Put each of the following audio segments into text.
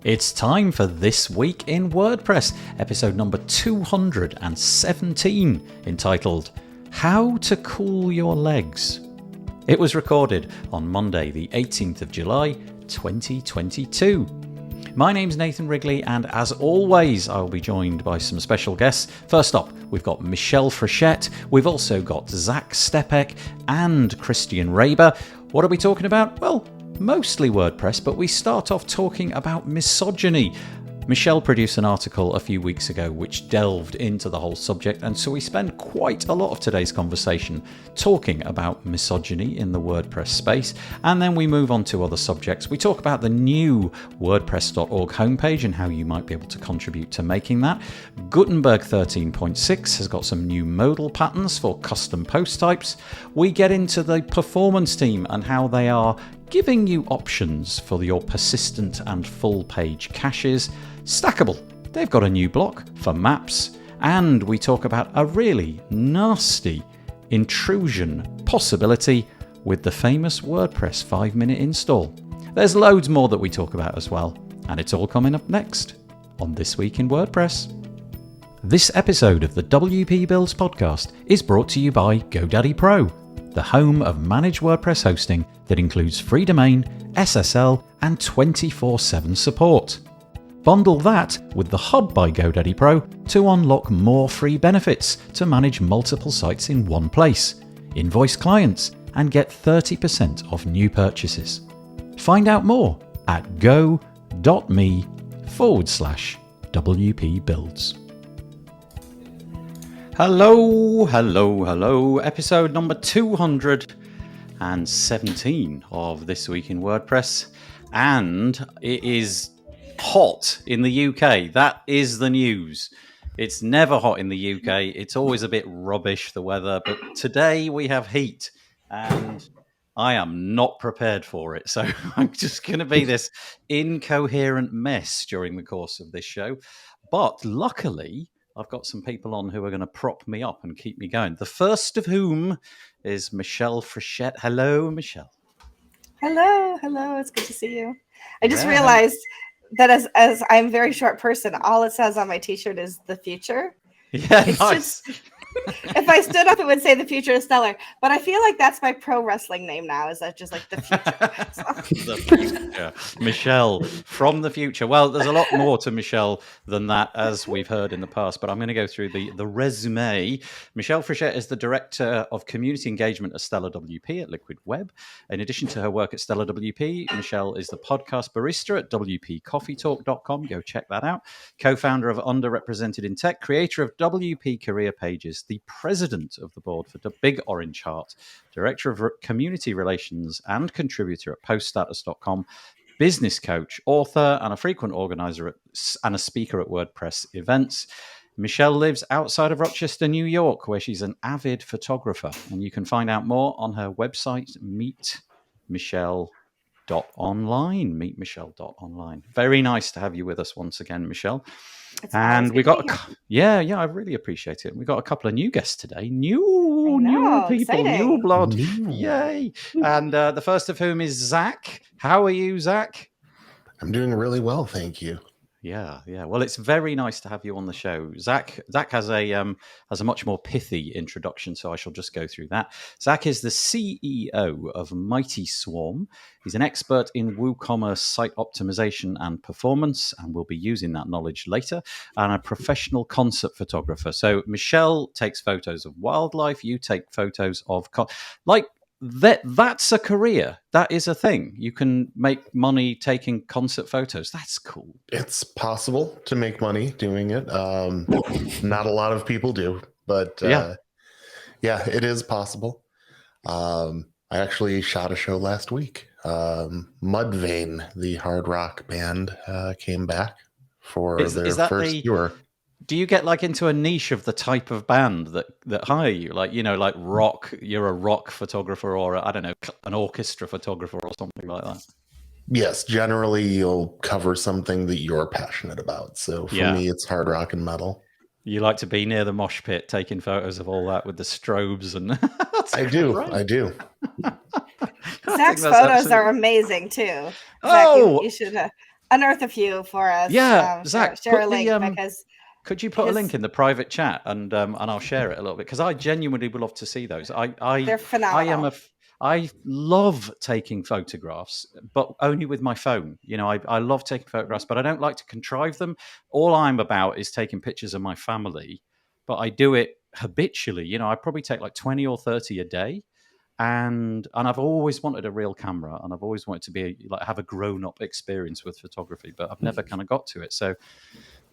It's time for This Week in WordPress, episode number 217, entitled How to Cool Your Legs. It was recorded on Monday, the 18th of July, 2022. My name's Nathan Wrigley, and as always, I'll be joined by some special guests. First up, we've got Michelle Frechette, we've also got Zach Stepek and Christian Raber. What are we talking about? Well, mostly WordPress, but we start off talking about misogyny. Michelle produced an article a few weeks ago which delved into the whole subject, and so we spend quite a lot of today's conversation talking about misogyny in the WordPress space, and then we move on to other subjects. We talk about the new WordPress.org homepage and how you might be able to contribute to making that. Gutenberg 13.6 has got some new modal patterns for custom post types. We get into the performance team and how they are giving you options for your persistent and full page caches. Stackable, they've got a new block for maps, and we talk about a really nasty intrusion possibility with the famous WordPress 5-minute install. There's loads more that we talk about as well, and it's all coming up next on This Week in WordPress. This episode of the WP Builds podcast is brought to you by GoDaddy Pro, the home of managed WordPress hosting that includes free domain, SSL, and 24/7 support. Bundle that with the Hub by GoDaddy Pro to unlock more free benefits to manage multiple sites in one place, invoice clients, and get 30% off new purchases. Find out more at go.me/WP Builds. Hello. Episode number 217 of This Week in WordPress. And it is hot in the UK. That is the news. It's never hot in the UK. It's always a bit rubbish, the weather. But today we have heat. And I am not prepared for it. So I'm just going to be this incoherent mess during the course of this show. But luckily, I've got some people on who are going to prop me up and keep me going. The first of whom is Michelle Frechette. Hello, Michelle. Hello. It's good to see you. I just realized that as I'm a very short person, all it says on my t-shirt is the future. Yeah, it's nice. If I stood up, it would say the future is stellar. But I feel like that's my pro wrestling name now. Is that just like the future? The future. Michelle from the future. Well, there's a lot more to Michelle than that, as we've heard in the past. But I'm going to go through the resume. Michelle Frechette is the Director of Community Engagement at Stellar WP at Liquid Web. In addition to her work at Stellar WP, Michelle is the podcast barista at WPCoffeetalk.com. Go check that out. Co-founder of Underrepresented in Tech, creator of WP Career Pages, the president of the board for the Big Orange Heart, director of community relations and contributor at poststatus.com, business coach, author, and a frequent organizer and a speaker at WordPress events. Michelle lives outside of Rochester, New York, where she's an avid photographer. And you can find out more on her website, meetmichelle.online. Very nice to have you with us once again, Michelle. And we got I really appreciate it. We got a couple of new guests today, new people, exciting. New blood, yay! And the first of whom is Zach. How are you, Zach? I'm doing really well, thank you. Yeah. Well, it's very nice to have you on the show. Zach has a much more pithy introduction, so I shall just go through that. Zach is the CEO of Mighty Swarm. He's an expert in WooCommerce site optimization and performance, and we'll be using that knowledge later, and a professional concert photographer. So Michelle takes photos of wildlife. You take photos of that's a career. That is a thing. You can make money taking concert photos. That's cool. It's possible to make money doing it. Not a lot of people do, but yeah, it is possible. I actually shot a show last week. Mudvayne, the hard rock band, came back for their first tour. Do you get into a niche of the type of band that hire you? Like rock, you're a rock photographer, or an orchestra photographer or something like that? Yes, generally you'll cover something that you're passionate about. So for me, it's hard rock and metal. You like to be near the mosh pit, taking photos of all that with the strobes and. I do. Zach's photos are amazing too. Oh, Zach, you should unearth a few for us. Yeah, Zach, share put a link the because could you put a link in the private chat and I'll share it a little bit because I genuinely would love to see those. they're phenomenal. I love taking photographs, but only with my phone. You know, I love taking photographs, but I don't like to contrive them. All I'm about is taking pictures of my family, but I do it habitually. You know, I probably take like 20 or 30 a day. And I've always wanted a real camera, and I've always wanted to be like have a grown-up experience with photography, but I've never kind of got to it. So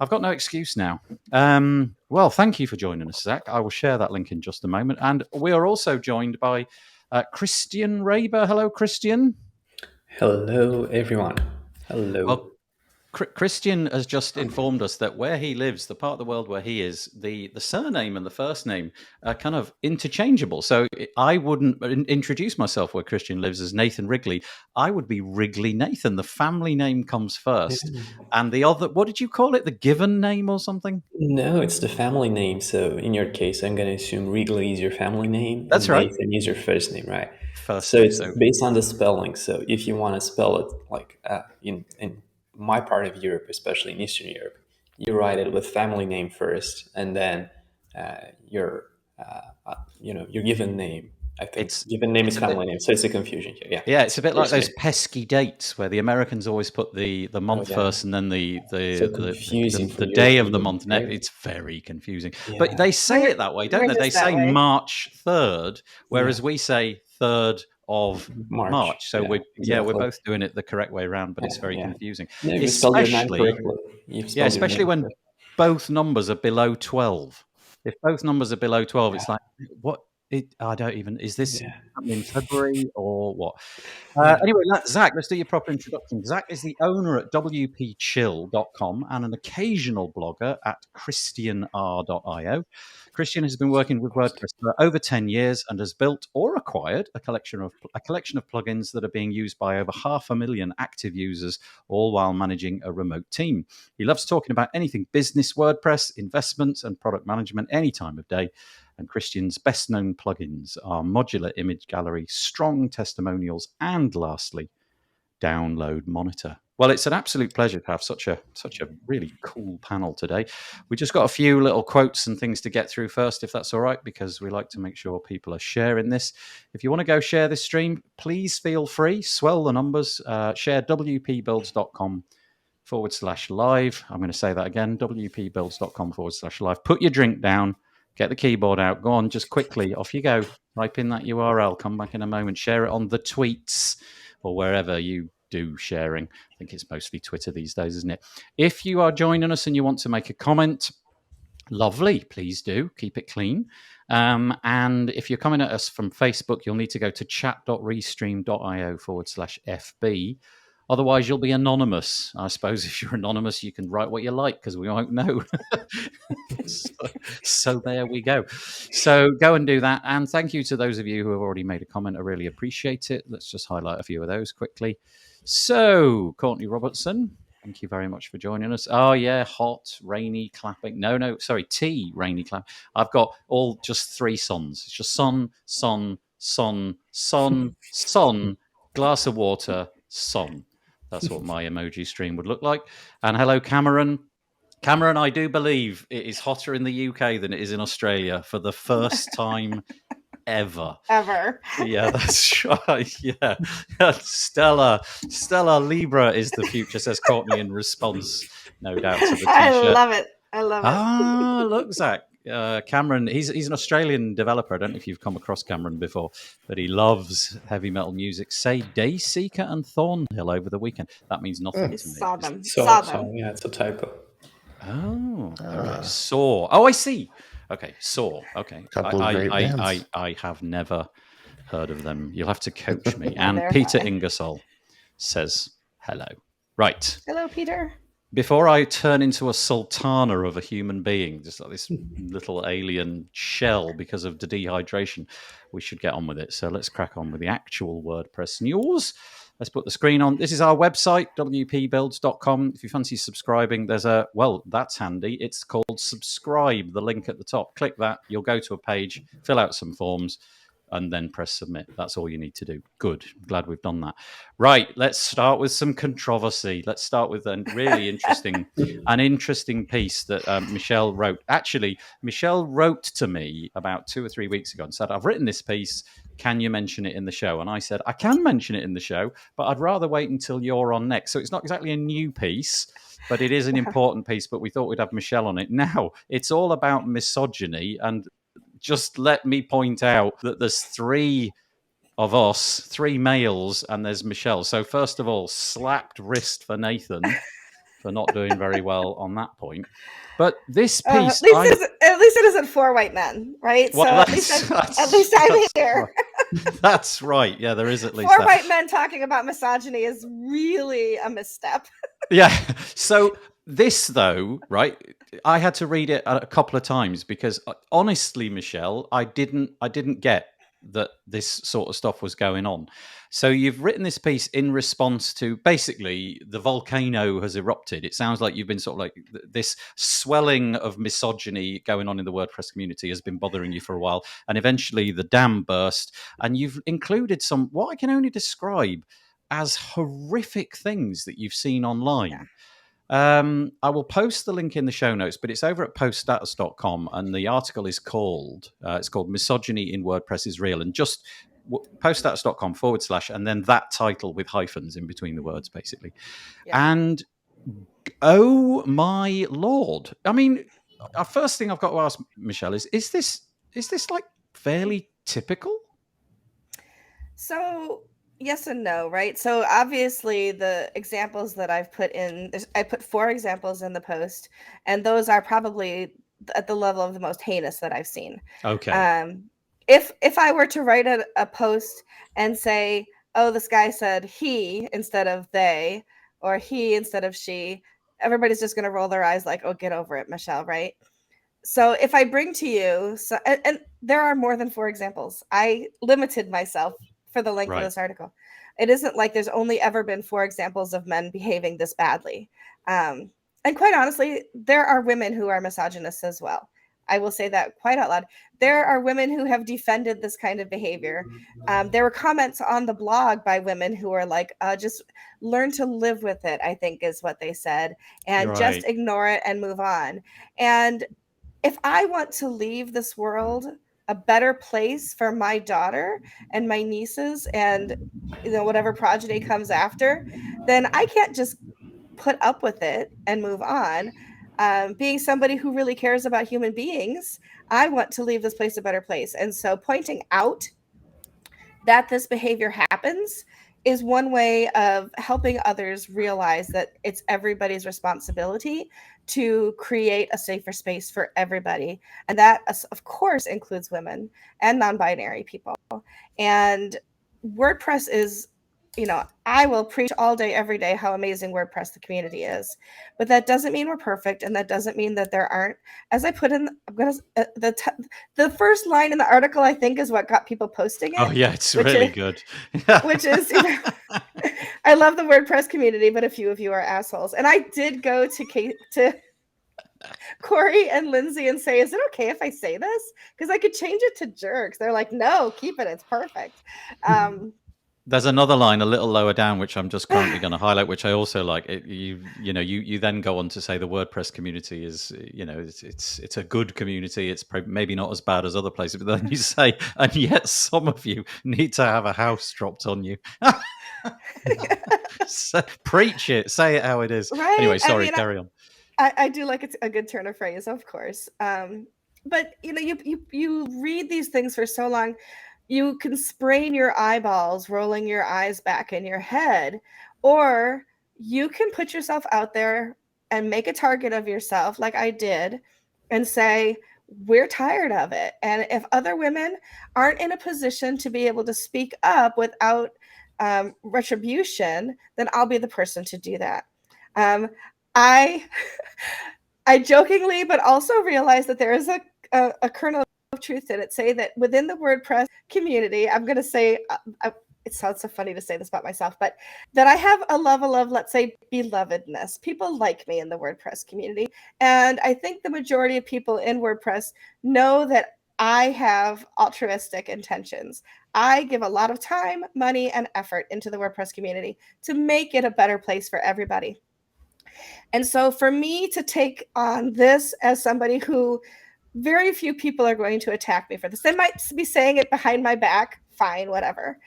I've got no excuse now. Well, thank you for joining us, Zach. I will share that link in just a moment. And we are also joined by Christian Raber. Hello, Christian. Hello, everyone. Hello. Well, Christian has just informed us that where he lives, the part of the world where he is, the surname and the first name are kind of interchangeable. So I wouldn't introduce myself where Christian lives as Nathan Wrigley. I would be Wrigley Nathan. The family name comes first. And the other, what did you call it? The given name or something? No, it's the family name. So in your case, I'm going to assume Wrigley is your family name That's and right. Nathan is your first name, right? First so name, it's based on the spelling. So if you want to spell it like in my part of Europe, especially in Eastern Europe, you write it with family name first, and then your given name. I think given name is family name, so it's a confusion here. Yeah, it's a bit like those pesky dates where the Americans always put the month first and then the day of the month next. It's very confusing. Yeah. But they say it that way, don't they? They say March 3rd, whereas we say 3rd of March. So we're both doing it the correct way around, but it's very confusing. No, you spelled your name correctly. Especially when both numbers are below 12. If both numbers are below 12, it's like, what? I don't even, is this in February or what? Anyway, Zach, let's do your proper introduction. Zach is the owner at wpchill.com and an occasional blogger at christianr.io. Christian has been working with WordPress for over 10 years and has built or acquired a collection of plugins that are being used by over 500,000 active users, all while managing a remote team. He loves talking about anything business, WordPress, investments, and product management any time of day. And Christian's best-known plugins are Modular Image Gallery, Strong Testimonials, and lastly, Download Monitor. Well, it's an absolute pleasure to have such a really cool panel today. We just got a few little quotes and things to get through first, if that's all right, because we like to make sure people are sharing this. If you want to go share this stream, please feel free. Swell the numbers. Share wpbuilds.com/live. I'm going to say that again, wpbuilds.com/live. Put your drink down. Get the keyboard out. Go on, just quickly. Off you go. Type in that URL. Come back in a moment. Share it on the tweets or wherever you do sharing. I think it's mostly Twitter these days, isn't it? If you are joining us and you want to make a comment, lovely. Please do. Keep it clean. And if you're coming at us from Facebook, you'll need to go to chat.restream.io/FB. Otherwise, you'll be anonymous. I suppose if you're anonymous, you can write what you like because we won't know. so there we go. So go and do that. And thank you to those of you who have already made a comment. I really appreciate it. Let's just highlight a few of those quickly. So, Courtney Robertson, thank you very much for joining us. Oh, yeah, hot, rainy, clapping. No, sorry, tea, rainy, clap. I've got all just 3 sons. It's just sun, glass of water, sun. That's what my emoji stream would look like. And hello, Cameron. Cameron, I do believe it is hotter in the UK than it is in Australia for the first time ever. Yeah, that's right. Yeah. Stella Libra is the future, says Courtney in response, no doubt, to the t-shirt. I love it. Ah, look, Zach. Cameron, he's an Australian developer. I don't know if you've come across Cameron before, but he loves heavy metal music. Say Dayseeker and Thornhill over the weekend. That means nothing to me. Saw them. Yeah, it's a typo. Oh, okay. Saw. Oh, I see. Okay, Saw. Okay. I have never heard of them. You'll have to coach me. And Peter Ingersoll says hello. Right. Hello, Peter. Before I turn into a sultana of a human being, just like this little alien shell because of the dehydration, we should get on with it. So let's crack on with the actual WordPress news. Let's put the screen on. This is our website, wpbuilds.com. If you fancy subscribing, there's that's handy. It's called subscribe, the link at the top. Click that. You'll go to a page, fill out some forms. and then press submit. That's all you need to do. Good. Glad we've done that. Right. Let's start with some controversy. Let's start with a really interesting piece that Michelle wrote. Actually, Michelle wrote to me about 2 or 3 weeks ago and said, I've written this piece. Can you mention it in the show? And I said, I can mention it in the show, but I'd rather wait until you're on next. So it's not exactly a new piece, but it is an important piece. But we thought we'd have Michelle on it. Now, it's all about misogyny. And just let me point out that there's 3 of us, 3 males, and there's Michelle. So first of all, slapped wrist for Nathan for not doing very well on that point. But this piece, at least it isn't 4 white men, right? Well, so at least I'm here. Right. That's right. Yeah, there is at least 4 white men talking about misogyny is really a misstep. Yeah. So this, though, right? I had to read it a couple of times because, honestly, Michelle, I didn't get that this sort of stuff was going on. So you've written this piece in response to basically the volcano has erupted. It sounds like you've been sort of like this swelling of misogyny going on in the WordPress community has been bothering you for a while. And eventually the dam burst. And you've included some, what I can only describe as horrific things that you've seen online. Yeah. I will post the link in the show notes, but it's over at poststatus.com, and the article is called Misogyny in WordPress is Real. And just poststatus.com / and then that title with hyphens in between the words, basically. Yeah. And oh my Lord. I mean, first thing I've got to ask, Michelle, is this like fairly typical? So yes and no, right? So obviously the examples that I've put in, I put 4 examples in the post, and those are probably at the level of the most heinous that I've seen. Okay. If I were to write a post and say, oh, this guy said he instead of they, or he instead of she, everybody's just going to roll their eyes like, oh, get over it, Michelle, right? So if I bring to you, and there are more than 4 examples. I limited myself for the length of this article. It isn't like there's only ever been 4 examples of men behaving this badly. And quite honestly, there are women who are misogynists as well. I will say that quite out loud. There are women who have defended this kind of behavior. There were comments on the blog by women who are like, just learn to live with it, I think is what they said, and just ignore it and move on. And if I want to leave this world a better place for my daughter and my nieces and whatever progeny comes after, then I can't just put up with it and move on. Being somebody who really cares about human beings, I want to leave this place a better place. And so pointing out that this behavior happens is one way of helping others realize that it's everybody's responsibility to create a safer space for everybody. And that, of course, includes women and non-binary people. And WordPress is, I will preach all day, every day, how amazing WordPress, the community is. But that doesn't mean we're perfect. And that doesn't mean that there aren't, as I put in, the first line in the article, I think, is what got people posting it. Oh, yeah, it's really good. Which is, I love the WordPress community, but a few of you are assholes. And I did go to Corey and Lindsay and say, is it okay if I say this? Because I could change it to jerks. They're like, no, keep it. It's perfect. There's another line a little lower down, which I'm just currently going to highlight, which I also like. You then go on to say the WordPress community is, it's a good community. It's maybe not as bad as other places, but then you say, and yet some of you need to have a house dropped on you. So, preach it. Say it how it is. Right? Anyway, sorry, carry on. I do like it's a good turn of phrase, of course. But you read these things for so long. You can sprain your eyeballs rolling your eyes back in your head, or you can put yourself out there and make a target of yourself like I did and say, we're tired of it. And if other women aren't in a position to be able to speak up without retribution, then I'll be the person to do that. I jokingly, but also realize that there is a kernel of truth in it, say that within the WordPress community, I'm going to say, it sounds so funny to say this about myself, but that I have a level of, let's say, belovedness. People like me in the WordPress community. And I think the majority of people in WordPress know that I have altruistic intentions. I give a lot of time, money, and effort into the WordPress community to make it a better place for everybody. And so for me to take on this as somebody who very few people are going to attack me for this. They might be saying it behind my back, fine, whatever.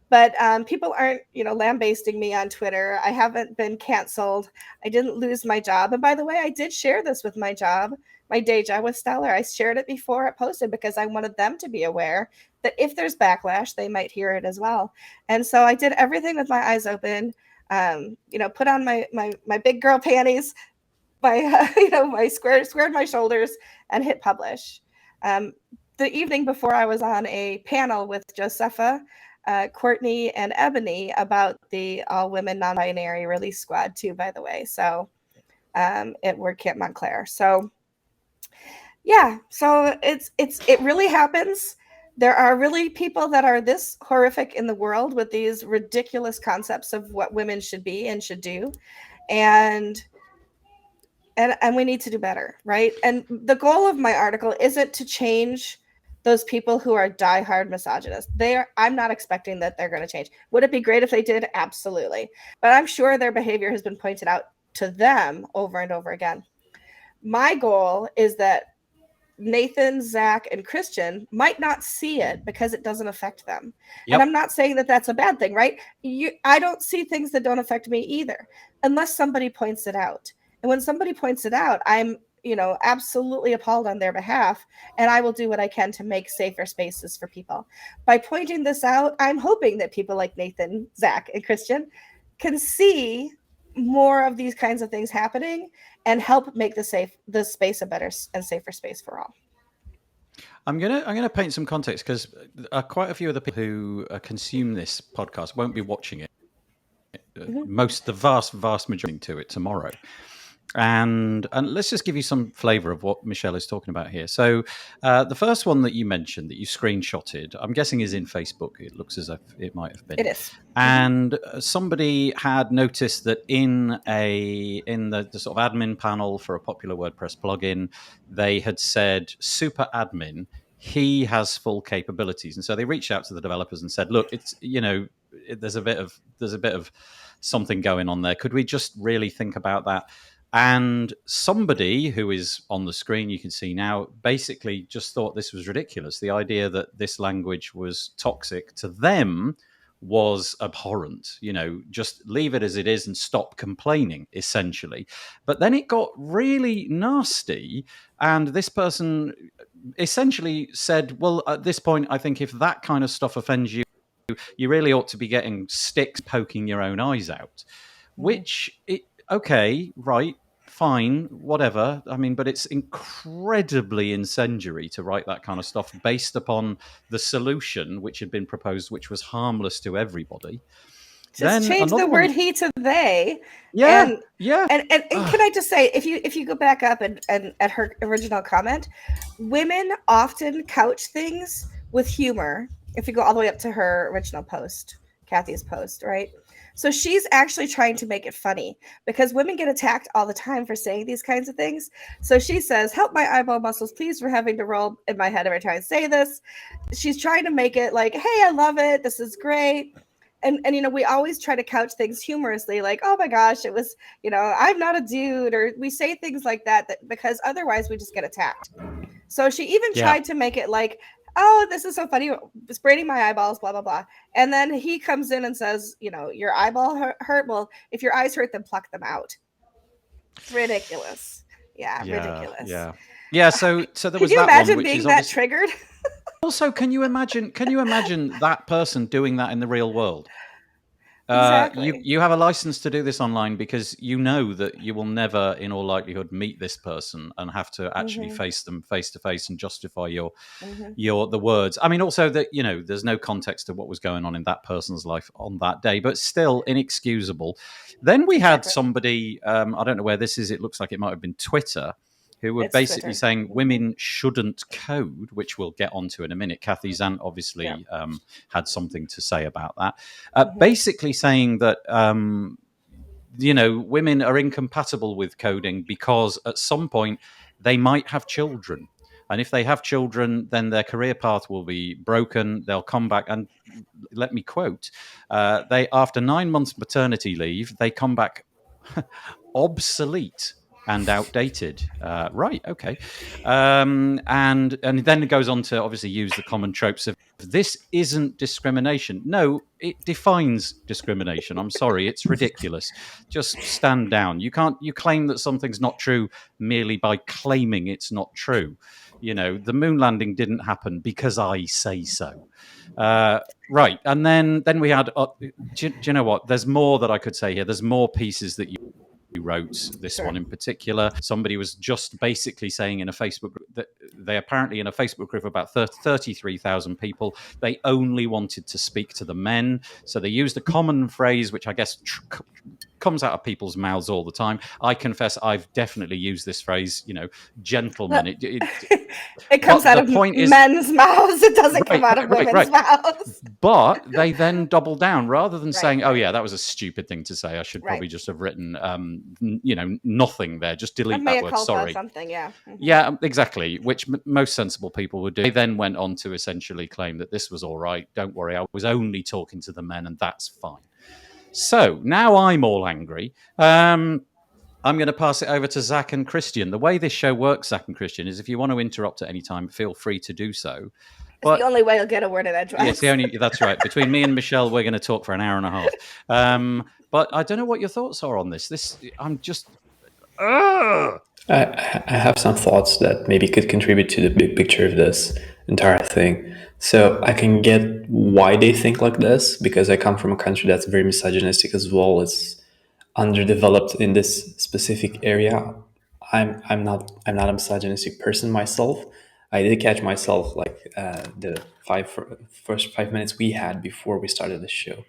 But people aren't, lambasting me on Twitter. I haven't been canceled. I didn't lose my job. And by the way, I did share this with my day job with Stellar. I shared it before it posted because I wanted them to be aware that if there's backlash, they might hear it as well. And so I did everything with my eyes open. Put on my big girl panties, my squared my shoulders and hit publish. The evening before, I was on a panel with Josepha, Courtney, and Ebony about the all women non-binary release squad too, by the way. So at WordCamp Montclair. So yeah, so it really happens. There are really people that are this horrific in the world with these ridiculous concepts of what women should be and should do. And we need to do better, right? And the goal of my article isn't to change those people who are diehard misogynists. I'm not expecting that they're going to change. Would it be great if they did? Absolutely. But I'm sure their behavior has been pointed out to them over and over again. My goal is that Nathan, Zach, and Christian might not see it because it doesn't affect them. Yep. And I'm not saying that that's a bad thing, right? I don't see things that don't affect me either, unless somebody points it out. And when somebody points it out, I'm, absolutely appalled on their behalf. And I will do what I can to make safer spaces for people. By pointing this out, I'm hoping that people like Nathan, Zach, and Christian can see more of these kinds of things happening and help make the space a better and safer space for all. I'm gonna paint some context because quite a few of the people who consume this podcast won't be watching it. The vast majority to it tomorrow. And let's just give you some flavor of what Michelle is talking about here. So the first one that you mentioned that you screenshotted, I'm guessing is in Facebook. It looks as if it might have been. It is. And somebody had noticed that in the sort of admin panel for a popular WordPress plugin, they had said super admin, he has full capabilities. And so they reached out to the developers and said, look, it's, there's a bit of something going on there. Could we just really think about that? And somebody who is on the screen, you can see now, basically just thought this was ridiculous. The idea that this language was toxic to them was abhorrent. Just leave it as it is and stop complaining, essentially. But then it got really nasty. And this person essentially said, well, at this point, I think if that kind of stuff offends you, you really ought to be getting sticks poking your own eyes out, which, okay, right, fine, whatever. I mean, but it's incredibly incendiary to write that kind of stuff based upon the solution which had been proposed, which was harmless to everybody. Just change the word he to they. Yeah, and can I just say, if you go back up and at her original comment, women often couch things with humor. If you go all the way up to her original post, Kathy's post, right? So she's actually trying to make it funny because women get attacked all the time for saying these kinds of things. So she says, help my eyeball muscles, please, for having to roll in my head every time I say this. She's trying to make it like, hey, I love it. This is great. And we always try to couch things humorously, like, oh my gosh, it was, I'm not a dude, or we say things like that because otherwise we just get attacked. So she even tried to make it like, oh, this is so funny, spraining my eyeballs, blah, blah, blah. And then he comes in and says, your eyeball hurt. Well, if your eyes hurt, then pluck them out. It's ridiculous. Yeah, ridiculous. Yeah. So there was that one. Can you imagine being that triggered? Also, can you imagine that person doing that in the real world? Exactly. You have a license to do this online because you know that you will never, in all likelihood, meet this person and have to actually face them face to face and justify the words. I mean, also that there's no context to what was going on in that person's life on that day, but still inexcusable. Then we had somebody, I don't know where this is. It looks like it might have been Twitter, who were basically saying women shouldn't code, which we'll get onto in a minute. Kathy Zant obviously had something to say about that. Basically saying that, women are incompatible with coding because at some point they might have children. And if they have children, then their career path will be broken. They'll come back and let me quote, they after 9 months maternity leave, they come back obsolete and outdated. Right, okay. And then it goes on to obviously use the common tropes of this isn't discrimination. No, it defines discrimination. I'm sorry, it's ridiculous. Just stand down. You claim that something's not true merely by claiming it's not true. The moon landing didn't happen because I say so. Right, and then we had. Do you know what? There's more that I could say here. There's more pieces that you wrote. This one in particular, somebody was just basically saying in a Facebook group that they apparently in a Facebook group of about 33,000 people, they only wanted to speak to the men. So they used a common phrase, which I guess comes out of people's mouths all the time. I confess I've definitely used this phrase, gentlemen. It comes out of men's mouths. It doesn't come out of women's mouths. But they then double down rather than saying, oh, yeah, that was a stupid thing to say. I should probably just have written, nothing there. Just delete that word. Sorry. Something, yeah. Mm-hmm. Yeah, exactly, which most sensible people would do. They then went on to essentially claim that this was all right. Don't worry, I was only talking to the men and that's fine. So now I'm all angry. I'm going to pass it over to Zach and Christian. The way this show works, Zach and Christian, is if you want to interrupt at any time, feel free to do so. It's the only way you'll get a word in edgewise. Yeah, it's the only. That's right. Between me and Michelle, we're going to talk for an hour and a half. But I don't know what your thoughts are on this. I'm just. I have some thoughts that maybe could contribute to the big picture of this entire thing. So I can get why they think like this, because I come from a country that's very misogynistic as well. It's underdeveloped in this specific area. I'm not a misogynistic person myself. I did catch myself like the first 5 minutes we had before we started the show.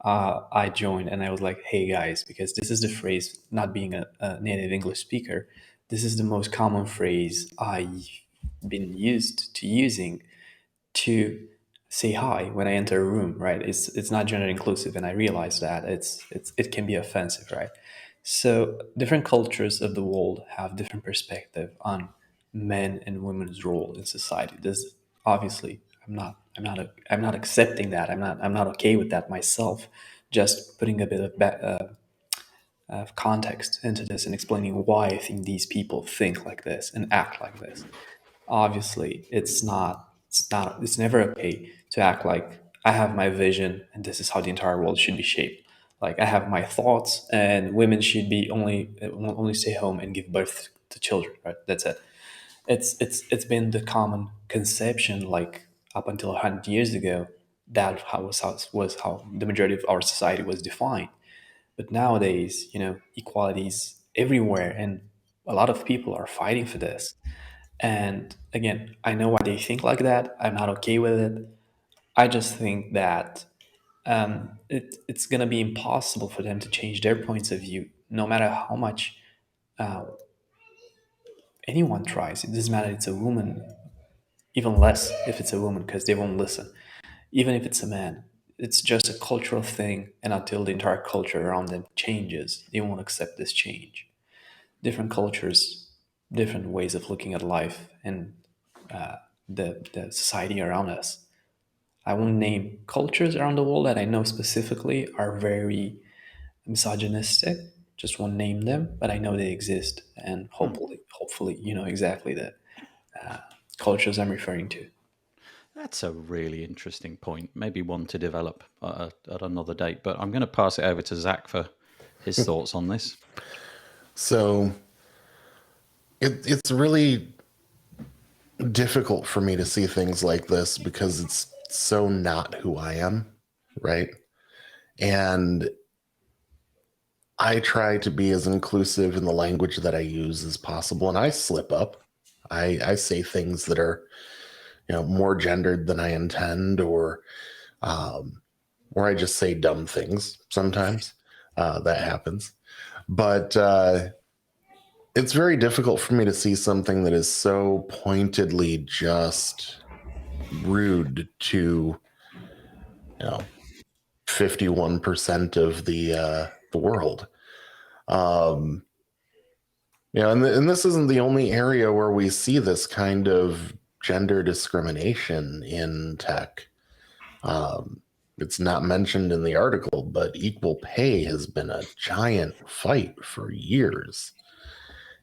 I joined and I was like, hey guys, because this is the phrase, not being a native English speaker, this is the most common phrase I've been used to using to say hi when I enter a room, right? It's not gender inclusive, and I realize that it can be offensive, right? So different cultures of the world have different perspective on men and women's role in society. This obviously I'm not accepting that. I'm not okay with that myself. Just putting a bit of context into this and explaining why I think these people think like this and act like this. Obviously, it's never okay to act like I have my vision and this is how the entire world should be shaped. Like I have my thoughts and women should be only stay home and give birth to children, right? That's it. It's been the common conception, like up until 100 years ago, that was how the majority of our society was defined. But nowadays, equality is everywhere, and a lot of people are fighting for this. And again, I know why they think like that. I'm not okay with it. I just think that it's going to be impossible for them to change their points of view, no matter how much anyone tries. It doesn't matter if it's a woman, even less if it's a woman, because they won't listen. Even if it's a man, it's just a cultural thing, and until the entire culture around them changes, they won't accept this change. Different cultures, different ways of looking at life, and the society around us. I won't name cultures around the world that I know specifically are very misogynistic. Just won't name them, but I know they exist, and hopefully, you know exactly the cultures I'm referring to. That's a really interesting point. Maybe one to develop at another date. But I'm going to pass it over to Zach for his thoughts on this. So it's really difficult for me to see things like this because it's so not who I am, right? And I try to be as inclusive in the language that I use as possible, and I slip up. I say things that are, more gendered than I intend, or I just say dumb things sometimes. That happens. But it's very difficult for me to see something that is so pointedly just rude to, 51% of the world. Yeah, and this isn't the only area where we see this kind of gender discrimination in tech. It's not mentioned in the article, but equal pay has been a giant fight for years,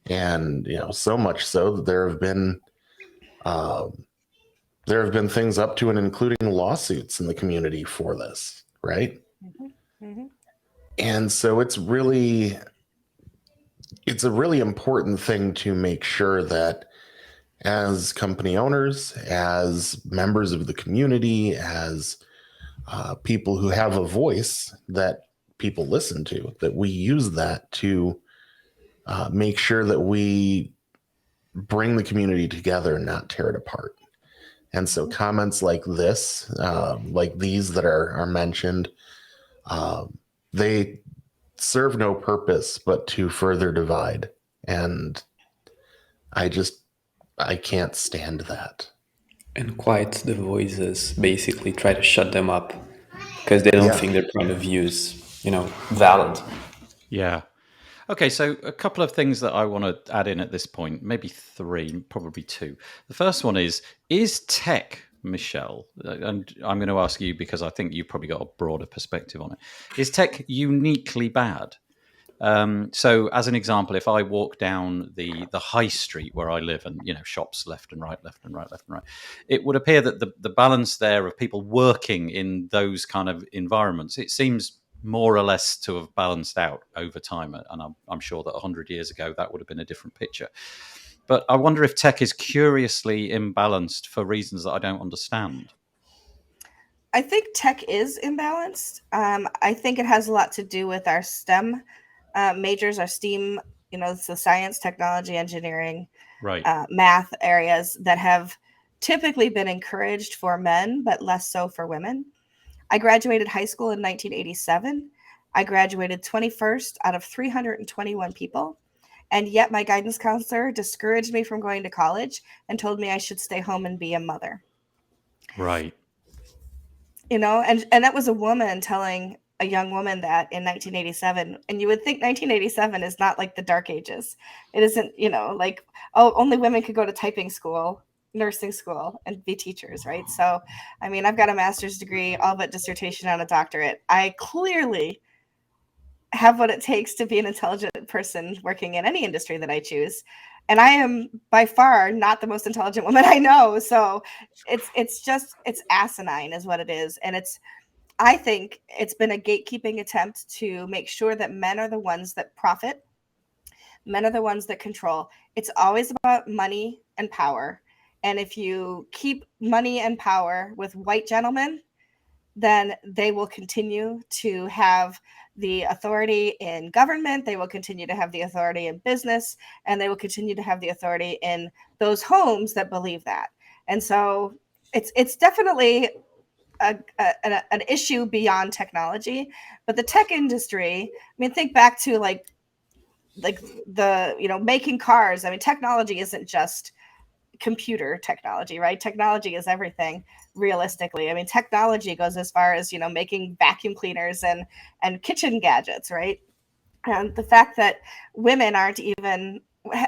and so much so that um, there have been things up to and including lawsuits in the community for this, right? Mm-hmm. Mm-hmm. And so it's a really important thing to make sure that as company owners, as members of the community, as people who have a voice that people listen to, that we use that to make sure that we bring the community together and not tear it apart. And so comments like this, like these that are mentioned, they serve no purpose but to further divide. And I can't stand that. And quiet the voices, basically try to shut them up because they don't think their point of view is, valid. Yeah. Okay, so a couple of things that I want to add in at this point, maybe three, probably two. The first one is tech, Michelle, and I'm going to ask you because I think you've probably got a broader perspective on it. Is tech uniquely bad? So, as an example, if I walk down the high street where I live, and shops left and right, left and right, left and right, it would appear that the balance there of people working in those kind of environments, it seems more or less to have balanced out over time. And I'm sure that 100 years ago that would have been a different picture. But I wonder if tech is curiously imbalanced for reasons that I don't understand. I think tech is imbalanced. I think it has a lot to do with our STEM majors, our STEAM, it's the science, technology, engineering, Right. Math areas that have typically been encouraged for men, but less so for women. I graduated high school in 1987. I graduated 21st out of 321 people. And yet my guidance counselor discouraged me from going to college and told me I should stay home and be a mother. Right. And that was a woman telling a young woman that in 1987. And you would think 1987 is not like the dark ages. It isn't, like, oh, only women could go to typing school, nursing school, and be teachers, right? So, I mean, I've got a master's degree, all but dissertation and a doctorate. I clearly have what it takes to be an intelligent person working in any industry that I choose. And I am by far not the most intelligent woman I know. So it's asinine is what it is. And I think it's been a gatekeeping attempt to make sure that men are the ones that profit. Men are the ones that control. It's always about money and power. And if you keep money and power with white gentlemen, then they will continue to have the authority in government. They will continue to have the authority in business, and they will continue to have the authority in those homes that believe that. And so it's definitely an issue beyond technology, but the tech industry, I mean, think back to like the making cars. I mean, technology isn't just computer technology, right? Technology is everything realistically. I mean, technology goes as far as, making vacuum cleaners and kitchen gadgets, right? And the fact that women aren't even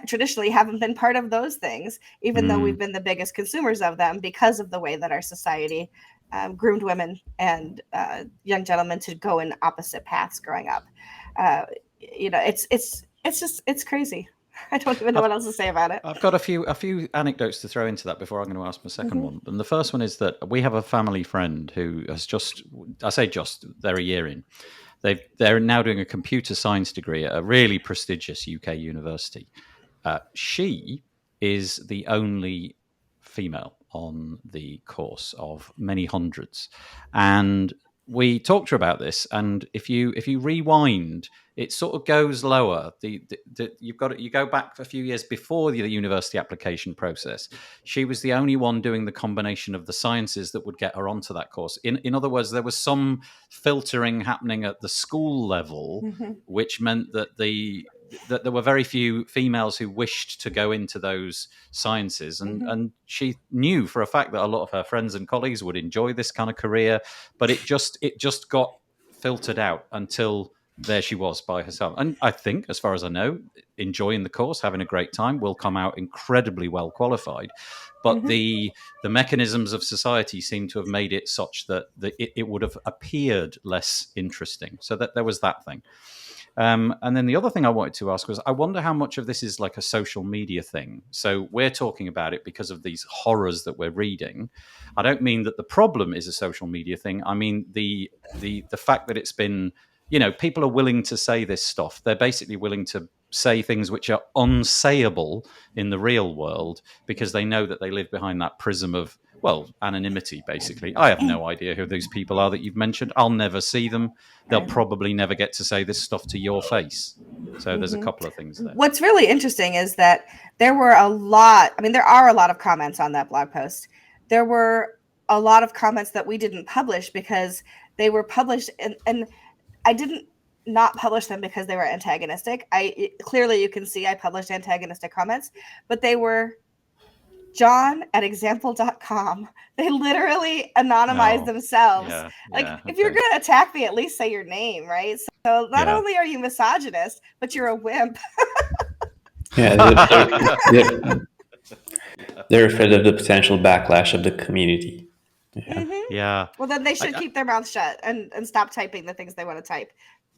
traditionally haven't been part of those things, even though we've been the biggest consumers of them because of the way that our society groomed women and young gentlemen to go in opposite paths growing up. It's crazy. I don't even know what else to say about it. I've got a few anecdotes to throw into that before I'm going to ask my second one. And the first one is that we have a family friend who has they're a year in. They're now doing a computer science degree at a really prestigious UK university. She is the only female on the course of many hundreds, and we talked to her about this. And if you rewind, it sort of goes lower. You go back a few years before the university application process. She was the only one doing the combination of the sciences that would get her onto that course. In other words, there was some filtering happening at the school level, which meant that there were very few females who wished to go into those sciences. And she knew for a fact that a lot of her friends and colleagues would enjoy this kind of career, but it just got filtered out until there she was by herself. And I think, as far as I know, enjoying the course, having a great time, will come out incredibly well qualified. But the mechanisms of society seem to have made it such that it would have appeared less interesting. So that there was that thing. And then the other thing I wanted to ask was, I wonder how much of this is like a social media thing. So we're talking about it because of these horrors that we're reading. I don't mean that the problem is a social media thing. I mean the fact that it's been, people are willing to say this stuff. They're basically willing to say things which are unsayable in the real world because they know that they live behind that prism of, well, anonymity, basically. I have no idea who those people are that you've mentioned. I'll never see them. They'll probably never get to say this stuff to your face. So there's a couple of things there. What's really interesting is that there are a lot of comments on that blog post. There were a lot of comments that we didn't publish because they were published, and I didn't not publish them because they were antagonistic. Clearly you can see I published antagonistic comments, but they were john@example.com. They literally anonymized themselves. If you're going to attack me, at least say your name, right? So not only are you misogynist, but you're a wimp. Yeah, they're afraid of the potential backlash of the community. Yeah. Well, then they should keep their mouth shut and stop typing the things they want to type.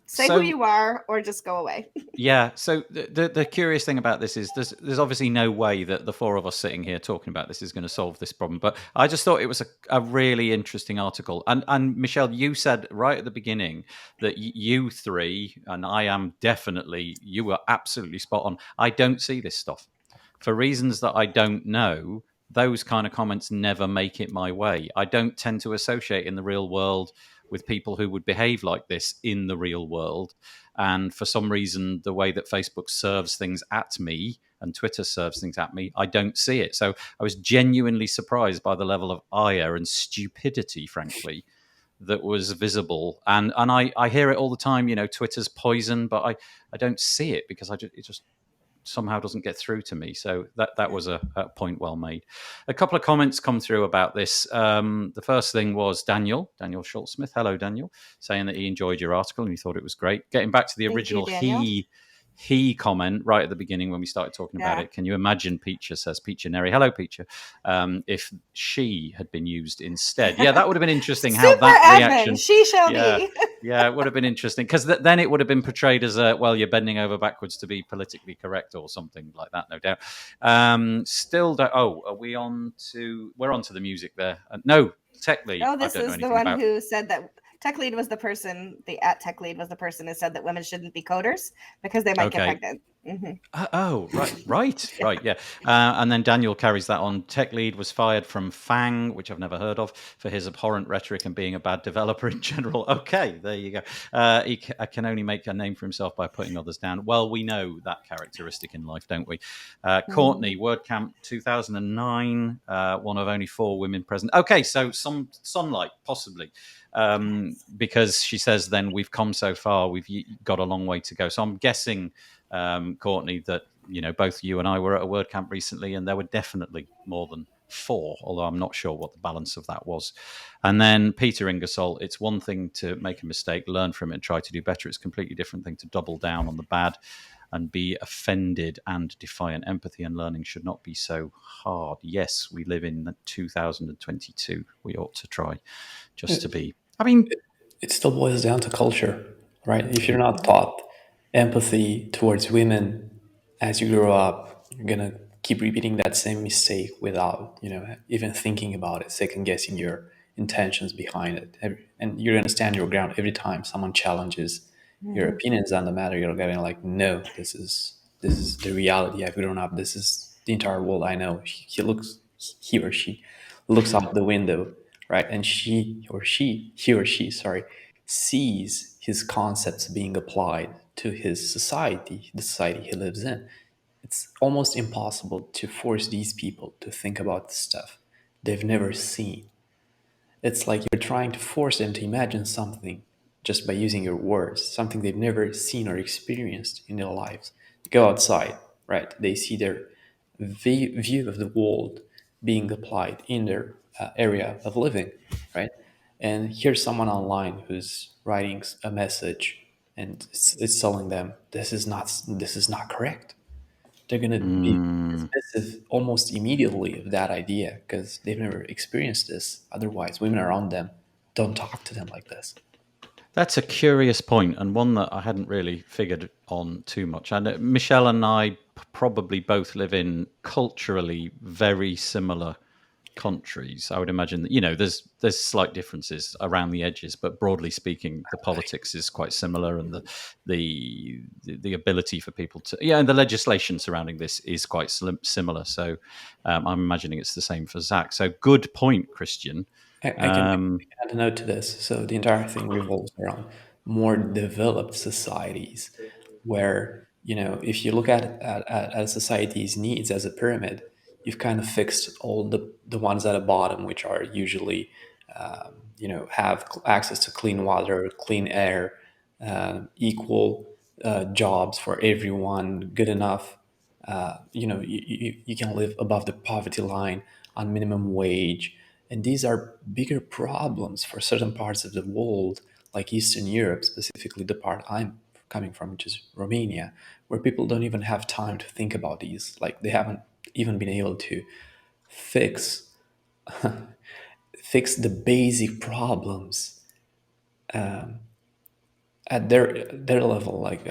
Say who you are, or just go away. Yeah. So the curious thing about this is there's obviously no way that the four of us sitting here talking about this is going to solve this problem. But I just thought it was a really interesting article. And Michelle, you said right at the beginning that you three, and I am definitely, you were absolutely spot on. I don't see this stuff for reasons that I don't know. Those kind of comments never make it my way. I don't tend to associate in the real world with people who would behave like this in the real world. And for some reason, the way that Facebook serves things at me and Twitter serves things at me, I don't see it. So I was genuinely surprised by the level of ire and stupidity, frankly, that was visible. And I hear it all the time, Twitter's poison, but I don't see it because it just somehow doesn't get through to me. So that was a point well made. A couple of comments come through about this. The first thing was Daniel Schultzsmith. Hello, Daniel, saying that he enjoyed your article and he thought it was great. Getting back to the original he comment right at the beginning when we started talking about it. Can you imagine, Peacher says, Peacher Neri, hello Peacher, if she had been used instead? Yeah, that would have been interesting. How that reaction, she shall be. Yeah, it would have been interesting because then it would have been portrayed as you're bending over backwards to be politically correct or something like that, no doubt. We're on to the music there. No, Tech Lead. Oh, this is the one who said that Tech Lead was the person, Tech Lead was the person who said that women shouldn't be coders because they might get pregnant. Right, yeah. And then Daniel carries that on. Tech Lead was fired from Fang, which I've never heard of, for his abhorrent rhetoric and being a bad developer in general. Okay, there you go. He can only make a name for himself by putting others down. Well, we know that characteristic in life, don't we? Courtney, WordCamp 2009, one of only 4 women present. Okay, so some sunlight, possibly. Because she says then we've come so far, we've got a long way to go. So I'm guessing, Courtney, that both you and I were at a WordCamp recently, and there were definitely more than 4, although I'm not sure what the balance of that was. And then Peter Ingersoll, it's one thing to make a mistake, learn from it, and try to do better. It's a completely different thing to double down on the bad and be offended and defiant. Empathy and learning should not be so hard. Yes, we live in 2022. We ought to try just to be. I mean, it still boils down to culture, right? If you're not taught empathy towards women as you grow up, you're gonna keep repeating that same mistake without, even thinking about it, second guessing your intentions behind it, and you're gonna stand your ground every time someone challenges your opinions on the matter. You're going like, no, this is the reality. I've grown up. This is the entire world I know. He or she looks out the window, right? And he or she, sees his concepts being applied to his society, the society he lives in. It's almost impossible to force these people to think about this stuff they've never seen. It's like you're trying to force them to imagine something just by using your words, something they've never seen or experienced in their lives. Go outside, right? They see their view of the world being applied in their area of living, right? And here's someone online who's writing a message and it's telling them this is not correct. They're going to be dismissive almost immediately of that idea because they've never experienced this. Otherwise, women around them don't talk to them like this. That's a curious point, and one that I hadn't really figured on too much. And Michelle and I probably both live in culturally very similar countries. I would imagine that there's slight differences around the edges, but broadly speaking, the politics is quite similar, and the ability for people to and the legislation surrounding this is quite similar. So I'm imagining it's the same for Zach. So good point, Christian. I can add a note to this. So the entire thing revolves around more developed societies, where if you look at a society's needs as a pyramid, you've kind of fixed all the ones at the bottom, which are usually have access to clean water, clean air, equal jobs for everyone, good enough. You can live above the poverty line on minimum wage. And these are bigger problems for certain parts of the world, like Eastern Europe, specifically the part I'm coming from, which is Romania, where people don't even have time to think about these. Like they haven't even been able to fix the basic problems at their level. Like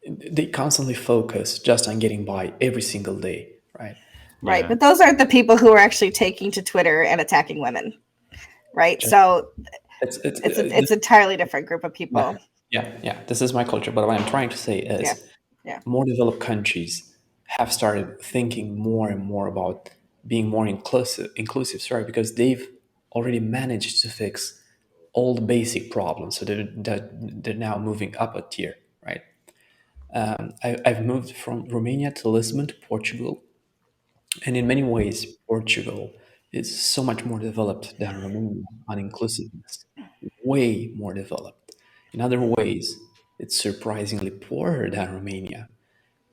they constantly focus just on getting by every single day, right? Right. But those aren't the people who are actually taking to Twitter and attacking women. Right. So it's an entirely different group of people. Yeah. This is my culture. But what I'm trying to say is more developed countries have started thinking more and more about being more inclusive, because they've already managed to fix all the basic problems. So they're now moving up a tier, right? I've moved from Romania to Lisbon to Portugal. And in many ways, Portugal is so much more developed than Romania on inclusiveness, way more developed. In other ways, it's surprisingly poorer than Romania.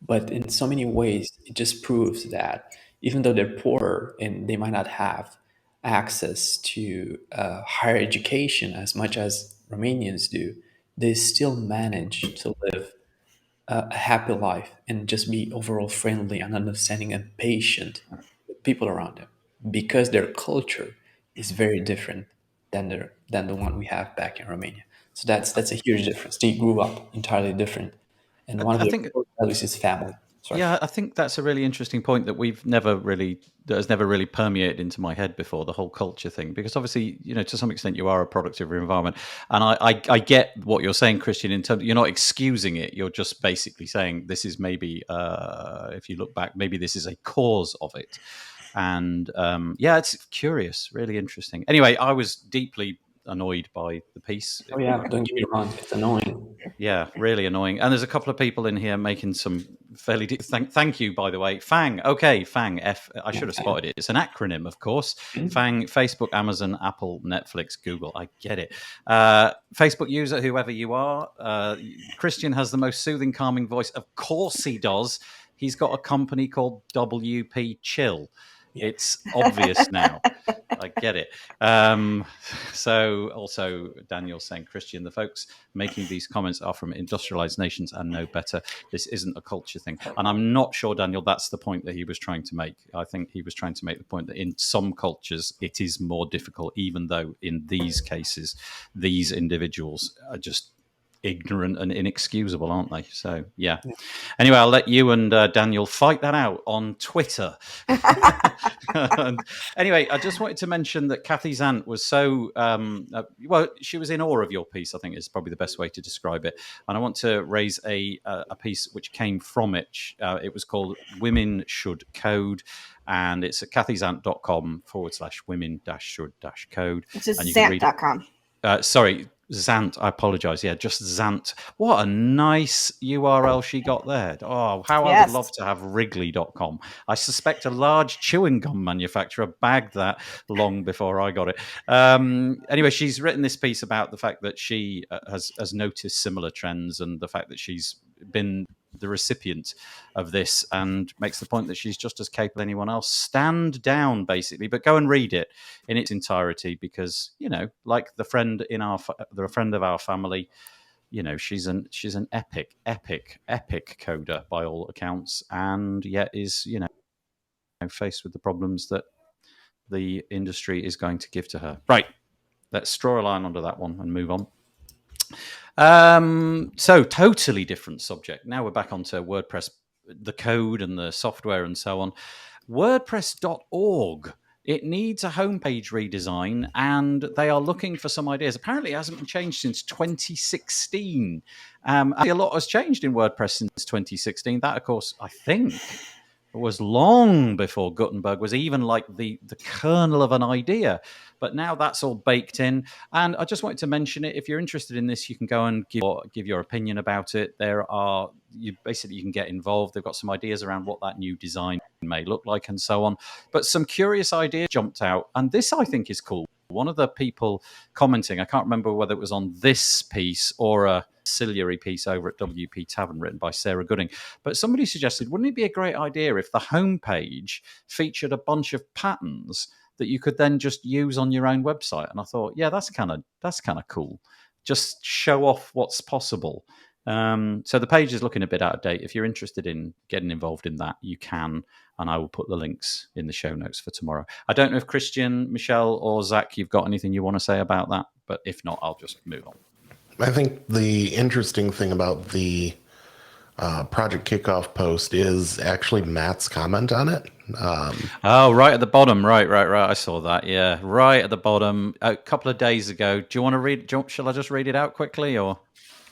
But in so many ways, it just proves that even though they're poorer and they might not have access to higher education as much as Romanians do, they still manage to live a happy life and just be overall friendly and understanding and patient with people around them, because their culture is very different than the one we have back in Romania. So that's a huge difference. They grew up entirely different, and one of their core values is family. Sorry. Yeah, I think that's a really interesting point that has never really permeated into my head before, the whole culture thing, because obviously, to some extent you are a product of your environment. And I get what you're saying, Christian, in terms of, you're not excusing it. You're just basically saying this is maybe, if you look back, maybe this is a cause of it. And it's curious, really interesting. Anyway, I was deeply annoyed by the piece. Oh yeah, don't get me wrong, it's annoying. Yeah, really annoying. And there's a couple of people in here making some fairly thank you, by the way. FANG. Okay, FANG. I should have spotted it. It's an acronym, of course. FANG, Facebook, Amazon, Apple, Netflix, Google. I get it. Facebook user, whoever you are. Christian has the most soothing, calming voice. Of course he does. He's got a company called WP Chill. It's obvious now. I get it. So also Daniel saying, Christian, the folks making these comments are from industrialized nations and know better. This isn't a culture thing. And I'm not sure, Daniel, that's the point that he was trying to make. I think he was trying to make the point that in some cultures it is more difficult, even though in these cases, these individuals are just ignorant and inexcusable, aren't they? So yeah. Anyway, I'll let you and Daniel fight that out on Twitter. And anyway, I just wanted to mention that Kathy Zant was so she was in awe of your piece, I think is probably the best way to describe it. And I want to raise a piece which came from it. It was called Women Should Code, and it's at kathyzant.com/women-should-code. Which is Zant.com. Sorry, Zant. I apologize. Yeah, just Zant. What a nice URL she got there. Oh, how I would love to have Wrigley.com. I suspect a large chewing gum manufacturer bagged that long before I got it. Anyway, she's written this piece about the fact that she has noticed similar trends, and the fact that she's been the recipient of this, and makes the point that she's just as capable as anyone else. Stand down, basically, but go and read it in its entirety, because, you know, like the friend of our family, you know, she's an epic coder by all accounts, and yet is, you know, faced with the problems that the industry is going to give to her. Right, let's draw a line under that one and move on. So totally different subject. Now we're back onto WordPress, the code and the software and so on. WordPress.org. It needs a homepage redesign, and they are looking for some ideas. Apparently, it hasn't been changed since 2016. A lot has changed in WordPress since 2016. That, of course, I think was long before Gutenberg was even like the kernel of an idea. But now that's all baked in. And I just wanted to mention it. If you're interested in this, you can go and give your opinion about it. You can get involved. They've got some ideas around what that new design may look like and so on. But some curious ideas jumped out. And this, I think, is cool. One of the people commenting, I can't remember whether it was on this piece or a ancillary piece over at WP Tavern written by Sarah Gooding, but somebody suggested, wouldn't it be a great idea if the homepage featured a bunch of patterns that you could then just use on your own website? And I thought, yeah, that's kind of cool. Just show off what's possible. So the page is looking a bit out of date. If you're interested in getting involved in that, you can, and I will put the links in the show notes for tomorrow. I don't know if Christian, Michelle, or Zach, you've got anything you want to say about that, but if not, I'll just move on. I think the interesting thing about the Project Kickoff post is actually Matt's comment on it. Right at the bottom. Right. I saw that. Yeah, right at the bottom. A couple of days ago. Do you want to read? Shall I just read it out quickly, or?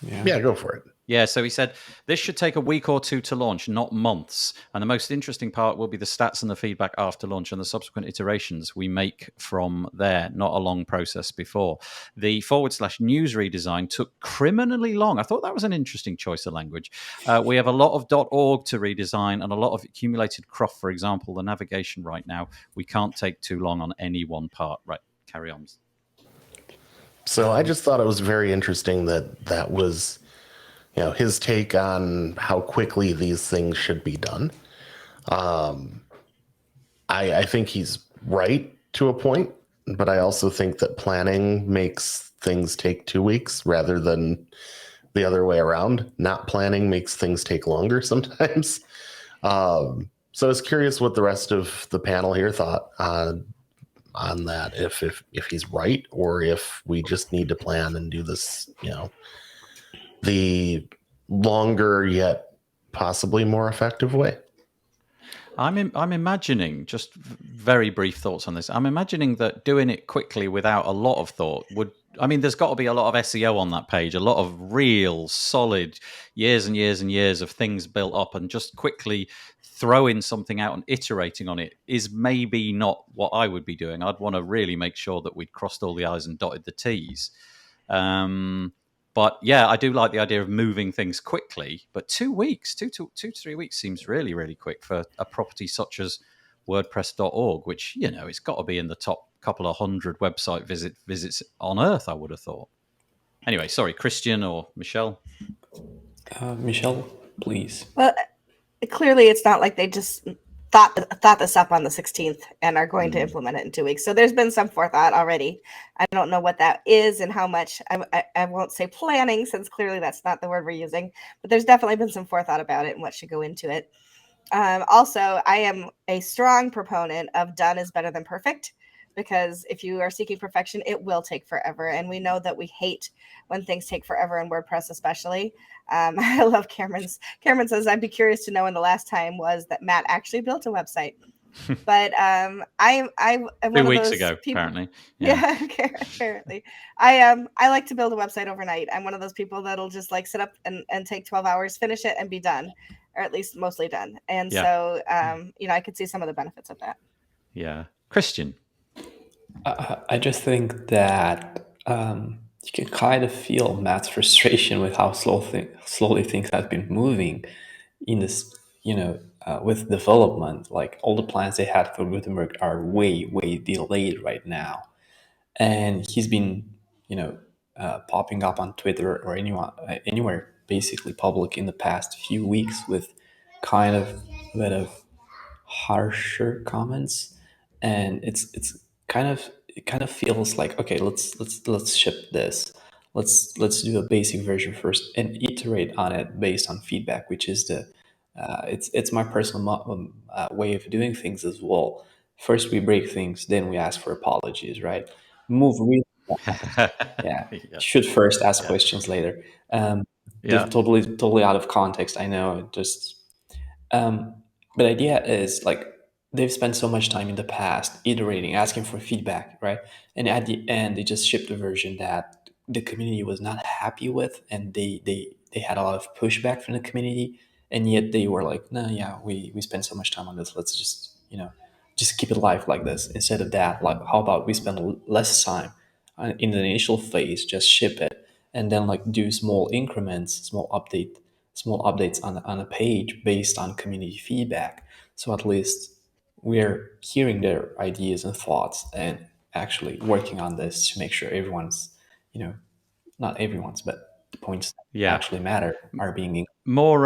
Yeah, go for it. Yeah, so he said, this should take a week or two to launch, not months. And the most interesting part will be the stats and the feedback after launch and the subsequent iterations we make from there, not a long process before. The /news redesign took criminally long. I thought that was an interesting choice of language. We have a lot of .org to redesign and a lot of accumulated cruft, for example, the navigation right now. We can't take too long on any one part. Right, carry on. So I just thought it was very interesting that was, you know, his take on how quickly these things should be done. I think he's right to a point, but I also think that planning makes things take 2 weeks rather than the other way around. Not planning makes things take longer sometimes. So I was curious what the rest of the panel here thought on that, if he's right, or if we just need to plan and do this, you know, the longer yet possibly more effective way. I'm imagining, just very brief thoughts on this. I'm imagining that doing it quickly without a lot of thought there's got to be a lot of SEO on that page, a lot of real solid years and years and years of things built up, and just quickly throwing something out and iterating on it is maybe not what I would be doing. I'd want to really make sure that we'd crossed all the I's and dotted the T's. But yeah, I do like the idea of moving things quickly. But 2 weeks, 2 to 3 weeks seems really, really quick for a property such as WordPress.org, which, you know, it's got to be in the top couple of hundred website visits on Earth, I would have thought. Anyway, sorry, Christian or Michelle? Michelle, please. Well, clearly it's not like they just thought this up on the 16th and are going to implement it in 2 weeks. So there's been some forethought already. I don't know what that is and how much. I won't say planning, since clearly that's not the word we're using, but there's definitely been some forethought about it and what should go into it. Also, I am a strong proponent of done is better than perfect, because if you are seeking perfection, it will take forever. And we know that we hate when things take forever in WordPress, especially. I love Cameron's. Cameron says, I'd be curious to know when the last time was that Matt actually built a website. But I'm 2 weeks ago, apparently. Yeah, apparently. I like to build a website overnight. I'm one of those people that'll just like sit up and take 12 hours, finish it, and be done, or at least mostly done. And so, I could see some of the benefits of that. Yeah. Christian? I just think that you can kind of feel Matt's frustration with how slowly things have been moving in this, with development. Like, all the plans they had for Gutenberg are way, way delayed right now. And he's been, popping up on Twitter or anywhere basically public in the past few weeks with kind of a bit of harsher comments, and it's kind of it kind of feels like, okay, let's ship this. Let's do a basic version first and iterate on it based on feedback, which is the it's my personal way of doing things as well. First we break things, then we ask for apologies, right? Move really yeah. Yeah. Should first ask Yeah. questions later. Yeah. Totally out of context, I know. Just um, but the idea is like they've spent so much time in the past iterating, asking for feedback, right? And at the end, they just shipped a version that the community was not happy with, and they had a lot of pushback from the community, and yet they were like, no, yeah, we spent so much time on this. Let's just just keep it live like this. Instead of that, like how about we spend less time in the initial phase, just ship it, and then like do small increments, small updates on a page based on community feedback. So at least we're hearing their ideas and thoughts and actually working on this to make sure everyone's, not everyone's, but the points that Yeah. actually matter are being. More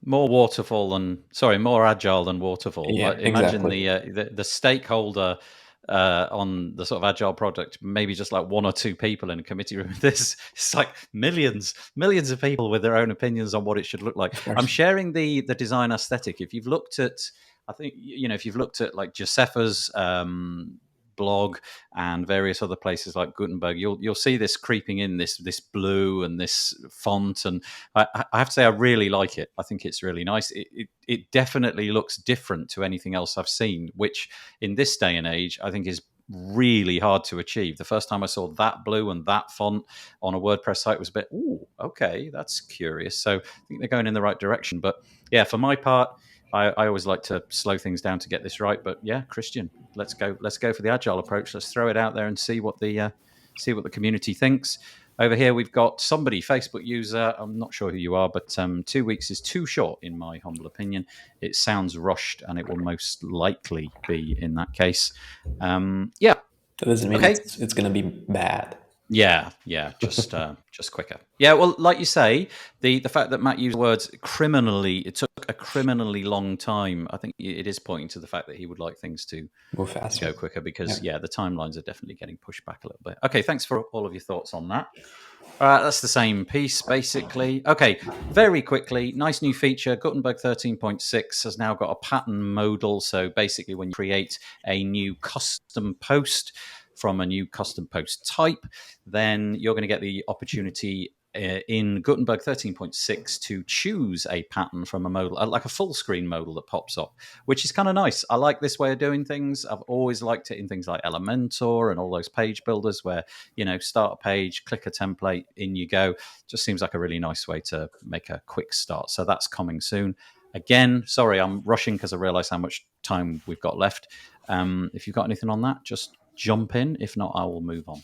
waterfall than more agile than waterfall. Yeah, Like imagine exactly. the stakeholder on the sort of agile product, maybe just like one or two people in a committee room. This it's like millions of people with their own opinions on what it should look like. Of I'm course. sharing the design aesthetic. If you've looked at, I think if you've looked at like Josefa's blog and various other places like Gutenberg, you'll see this creeping in, this blue and this font, and I have to say I really like it. I think it's really nice. It definitely looks different to anything else I've seen, which in this day and age I think is really hard to achieve. The first time I saw that blue and that font on a WordPress site was a bit, ooh, okay, that's curious. So I think they're going in the right direction. But yeah, for my part, I always like to slow things down to get this right. But yeah, Christian, let's go for the agile approach. Let's throw it out there and see what the community thinks. Over here, we've got somebody, Facebook user. I'm not sure who you are, but 2 weeks is too short, in my humble opinion. It sounds rushed, and it will most likely be in that case. Yeah. That doesn't mean Okay. it's going to be bad. Yeah, just quicker. Yeah, well, like you say, the fact that Matt used words criminally, it took a criminally long time. I think it is pointing to the fact that he would like things to Move faster. go quicker because the timelines are definitely getting pushed back a little bit. Okay, thanks for all of your thoughts on that. That's the same piece, basically. Okay, very quickly, nice new feature. Gutenberg 13.6 has now got a pattern modal. So basically, when you create a new custom post from a new custom post type, then you're going to get the opportunity in Gutenberg 13.6 to choose a pattern from a modal, like a full screen modal that pops up, which is kind of nice. I like this way of doing things. I've always liked it in things like Elementor and all those page builders where, start a page, click a template, in you go. Just seems like a really nice way to make a quick start. So that's coming soon. Again, sorry, I'm rushing because I realize how much time we've got left. If you've got anything on that, just jump in. If not, I will move on.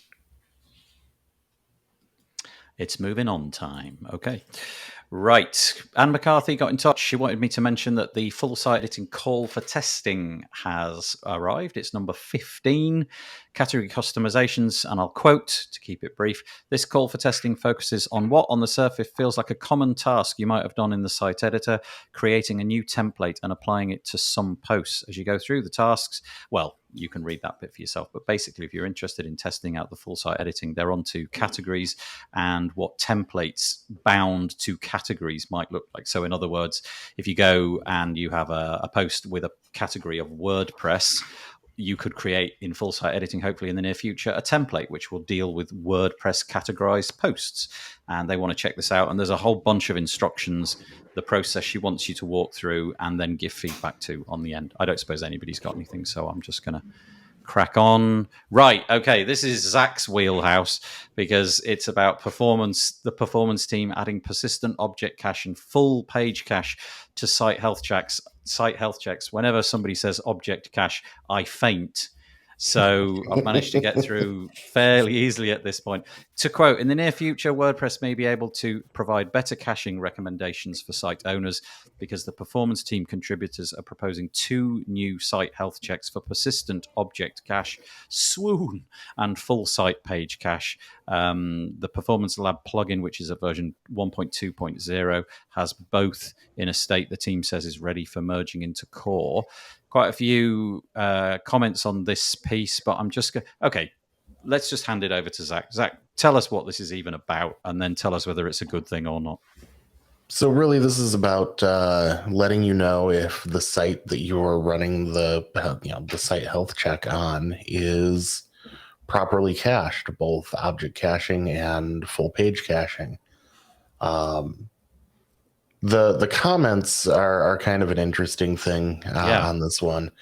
It's moving on time. Okay. Right. Anne McCarthy got in touch. She wanted me to mention that the full site editing call for testing has arrived. It's number 15, category customizations. And I'll quote to keep it brief. This call for testing focuses on what on the surface feels like a common task you might have done in the site editor, creating a new template and applying it to some posts. As you go through the tasks, well, you can read that bit for yourself. But basically, if you're interested in testing out the full site editing, they're onto categories and what templates bound to categories might look like. So in other words, if you go and you have a post with a category of WordPress, you could create in full site editing, hopefully in the near future, a template which will deal with WordPress categorized posts. And they want to check this out. And there's a whole bunch of instructions, the process she wants you to walk through and then give feedback to on the end. I don't suppose anybody's got anything, so I'm just going to crack on. Right. Okay. This is Zach's wheelhouse because it's about performance, the performance team adding persistent object cache and full page cache to site health checks. Whenever somebody says object cache, I faint. So I've managed to get through fairly easily at this point. To quote, in the near future, WordPress may be able to provide better caching recommendations for site owners because the performance team contributors are proposing 2 new site health checks for persistent object cache, swoon, and full site page cache. The Performance Lab plugin, which is a version 1.2.0, has both in a state the team says is ready for merging into core. Quite a few comments on this piece, but I'm just okay. Let's just hand it over to Zach. Zach, tell us what this is even about, and then tell us whether it's a good thing or not. So really, this is about letting you know if the site that you're running the site health check on is properly cached, both object caching and full page caching. The comments are kind of an interesting thing on this one,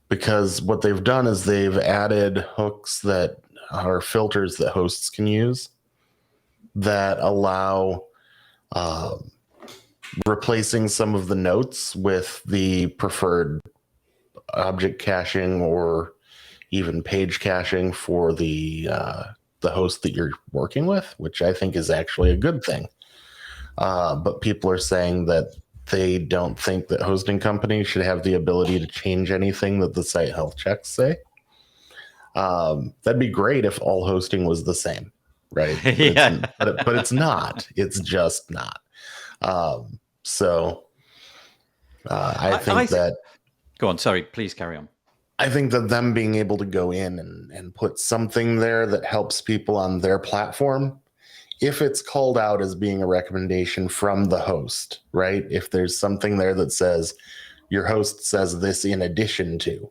because what they've done is they've added hooks that are filters that hosts can use that allow replacing some of the notes with the preferred object caching or even page caching for the host that you're working with, which I think is actually a good thing. But people are saying that they don't think that hosting companies should have the ability to change anything that the site health checks say. That'd be great if all hosting was the same, right? But it's not. It's just not. I think that... Go on, sorry, please carry on. I think that them being able to go in and put something there that helps people on their platform, if it's called out as being a recommendation from the host, right? If there's something there that says your host says this in addition to,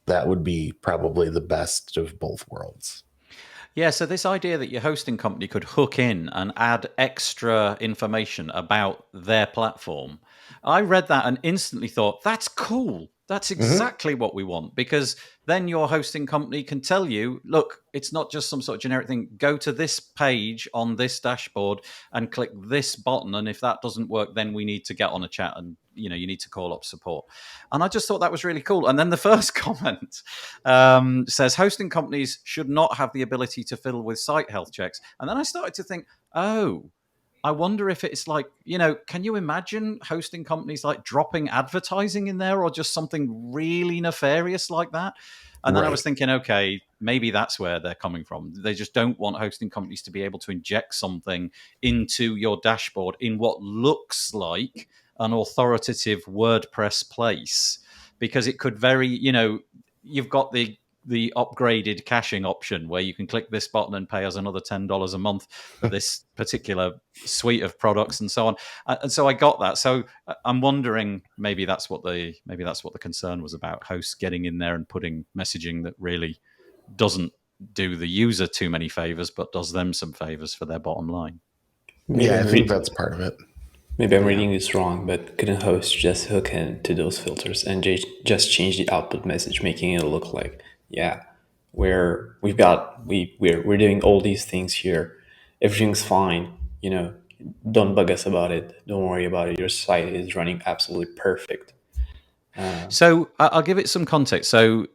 that would be probably the best of both worlds. Yeah, so this idea that your hosting company could hook in and add extra information about their platform, I read that and instantly thought, that's cool. That's exactly what we want, because then your hosting company can tell you, look, it's not just some sort of generic thing. Go to this page on this dashboard and click this button. And if that doesn't work, then we need to get on a chat and, you need to call up support. And I just thought that was really cool. And then the first comment says hosting companies should not have the ability to fiddle with site health checks. And then I started to think, I wonder if it's like, can you imagine hosting companies like dropping advertising in there or just something really nefarious like that? And then I was thinking, okay, maybe that's where they're coming from. They just don't want hosting companies to be able to inject something into your dashboard in what looks like an authoritative WordPress place, because it could you've got the upgraded caching option where you can click this button and pay us another $10 a month for this particular suite of products and so on. And so I got that. So I'm wondering, maybe that's what the concern was about, hosts getting in there and putting messaging that really doesn't do the user too many favors, but does them some favors for their bottom line. I think that's part of it. Maybe I'm reading this wrong, but couldn't hosts just hook into those filters and just change the output message, making it look like, we're doing all these things here. Everything's fine. Don't bug us about it. Don't worry about it. Your site is running absolutely perfect. So I'll give it some context. So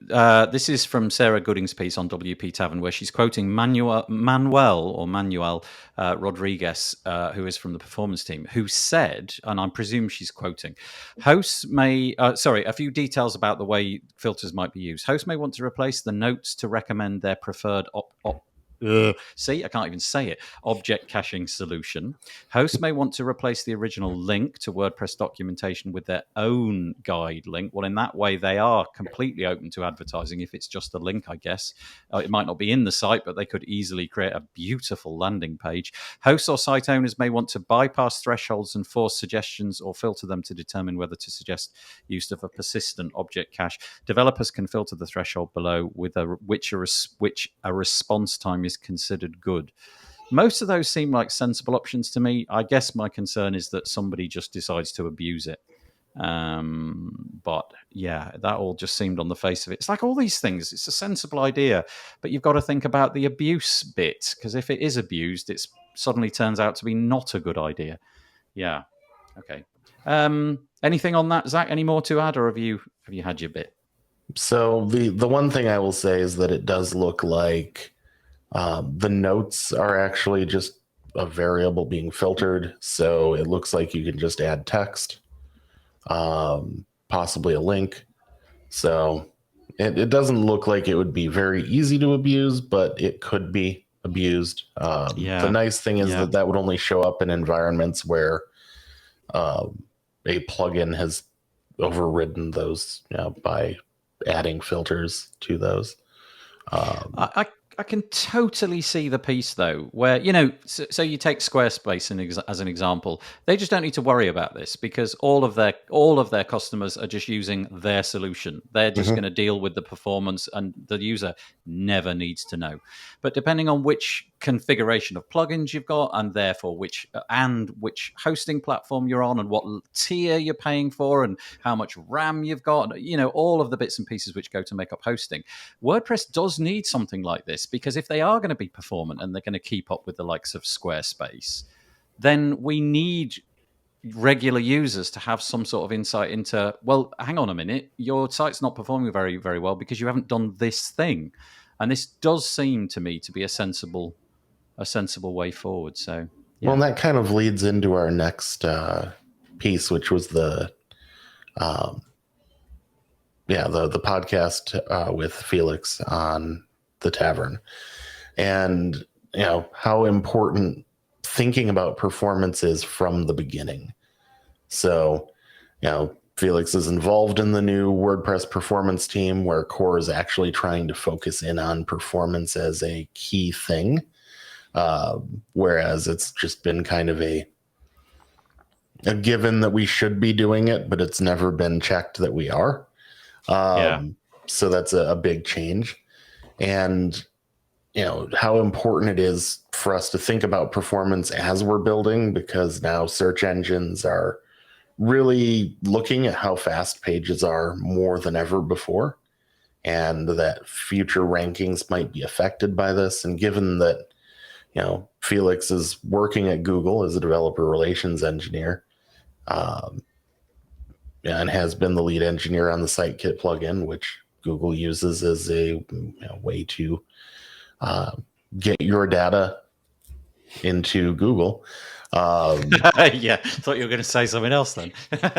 this is from Sarah Gooding's piece on WP Tavern, where she's quoting Manuel Rodriguez, who is from the performance team, who said, and I presume she's quoting, hosts may, a few details about the way filters might be used. Hosts may want to replace the notes to recommend their preferred I can't even say it. Object caching solution. Hosts may want to replace the original link to WordPress documentation with their own guide link. Well, in that way, they are completely open to advertising if it's just a link, I guess. It might not be in the site, but they could easily create a beautiful landing page. Hosts or site owners may want to bypass thresholds and force suggestions or filter them to determine whether to suggest use of a persistent object cache. Developers can filter the threshold below with which a response time is considered good. Most of those seem like sensible options to me. I guess my concern is that somebody just decides to abuse it. But yeah, that all just seemed on the face of it. It's like all these things, it's a sensible idea, but you've got to think about the abuse bit, because if it is abused, it suddenly turns out to be not a good idea. Yeah. Okay. Anything on that, Zach? Any more to add, or have you had your bit? So the one thing I will say is that it does look like the notes are actually just a variable being filtered. So it looks like you can just add text, possibly a link. So it doesn't look like it would be very easy to abuse, but it could be abused. The nice thing is that that would only show up in environments where a plugin has overridden those, by adding filters to those. I can totally see the piece though, where so you take Squarespace as an example. They just don't need to worry about this because all of their customers are just using their solution. They're just going to deal with the performance, and the user never needs to know. But depending on which configuration of plugins you've got, and therefore which hosting platform you're on, and what tier you're paying for, and how much RAM you've got, all of the bits and pieces which go to make up hosting, WordPress does need something like this, because if they are going to be performant and they're going to keep up with the likes of Squarespace, then we need regular users to have some sort of insight into, well, hang on a minute, your site's not performing very, very well because you haven't done this thing. And this does seem to me to be a sensible way forward. So, yeah. Well, and that kind of leads into our next piece, which was the podcast with Felix on the Tavern, and how important thinking about performance is from the beginning. So, Felix is involved in the new WordPress performance team, where Core is actually trying to focus in on performance as a key thing, whereas it's just been kind of a given that we should be doing it, but it's never been checked that we are. So that's a big change. And how important it is for us to think about performance as we're building, because now search engines are really looking at how fast pages are more than ever before, and that future rankings might be affected by this. And given that Felix is working at Google as a developer relations engineer, and has been the lead engineer on the Sitekit plugin, which Google uses as a way to get your data into Google. Yeah, thought you were going to say something else then.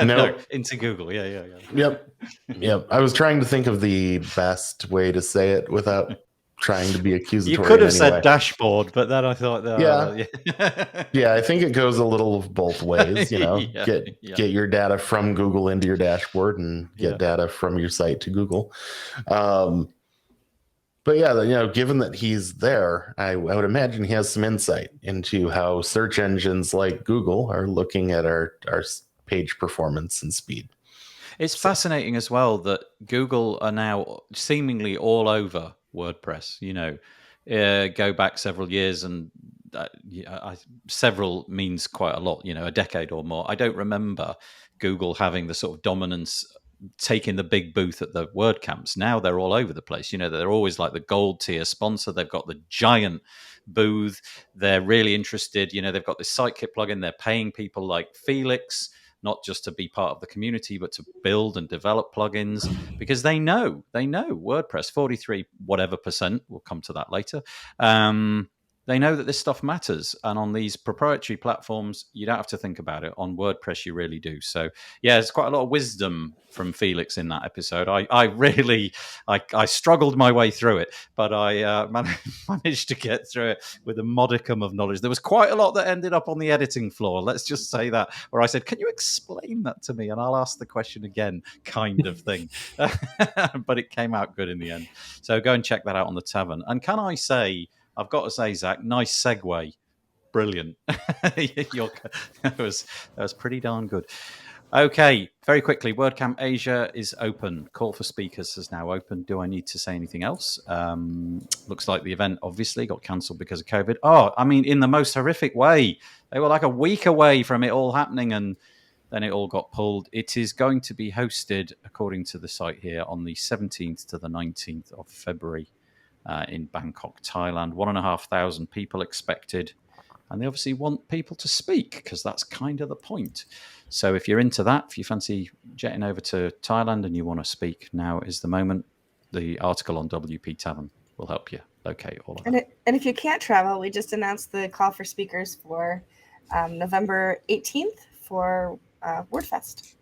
No, into Google. Yeah. Yep. I was trying to think of the best way to say it without trying to be accusatory. You could have said dashboard, but then I thought, yeah, I think it goes a little of both ways. Get your data from Google into your dashboard, and get data from your site to Google. But yeah, given that he's there, I would imagine he has some insight into how search engines like Google are looking at our page performance and speed. It's fascinating as well that Google are now seemingly all over WordPress. Go back several years, and several means quite a lot, a decade or more. I don't remember Google having the sort of dominance, taking the big booth at the WordCamps. Now they're all over the place. They're always like the gold tier sponsor. They've got the giant booth. They're really interested. They've got this Sitekit plugin. They're paying people like Felix not just to be part of the community, but to build and develop plugins, because they know WordPress, 43 whatever %, we'll come to that later. They know that this stuff matters. And on these proprietary platforms, you don't have to think about it. On WordPress, you really do. So, yeah, there's quite a lot of wisdom from Felix in that episode. I struggled my way through it, but I managed to get through it with a modicum of knowledge. There was quite a lot that ended up on the editing floor. Let's just say that, where I said, can you explain that to me? And I'll ask the question again, kind of thing. But it came out good in the end. So go and check that out on the Tavern. And can I say, I've got to say, Zach, nice segue. Brilliant. That was pretty darn good. Okay, very quickly, WordCamp Asia is open. Call for speakers is now open. Do I need to say anything else? Looks like the event obviously got cancelled because of COVID. Oh, I mean, in the most horrific way. They were like a week away from it all happening, and then it all got pulled. It is going to be hosted, according to the site here, on the 17th to the 19th of February in Bangkok, Thailand. 1,500 people expected. and they obviously want people to speak because that's kind of the point. So if you're into that, if you fancy jetting over to Thailand and you want to speak, now is the moment. The article on WP Tavern will help you locate all of that. And if you can't travel, we just announced the call for speakers for November 18th for WordFest.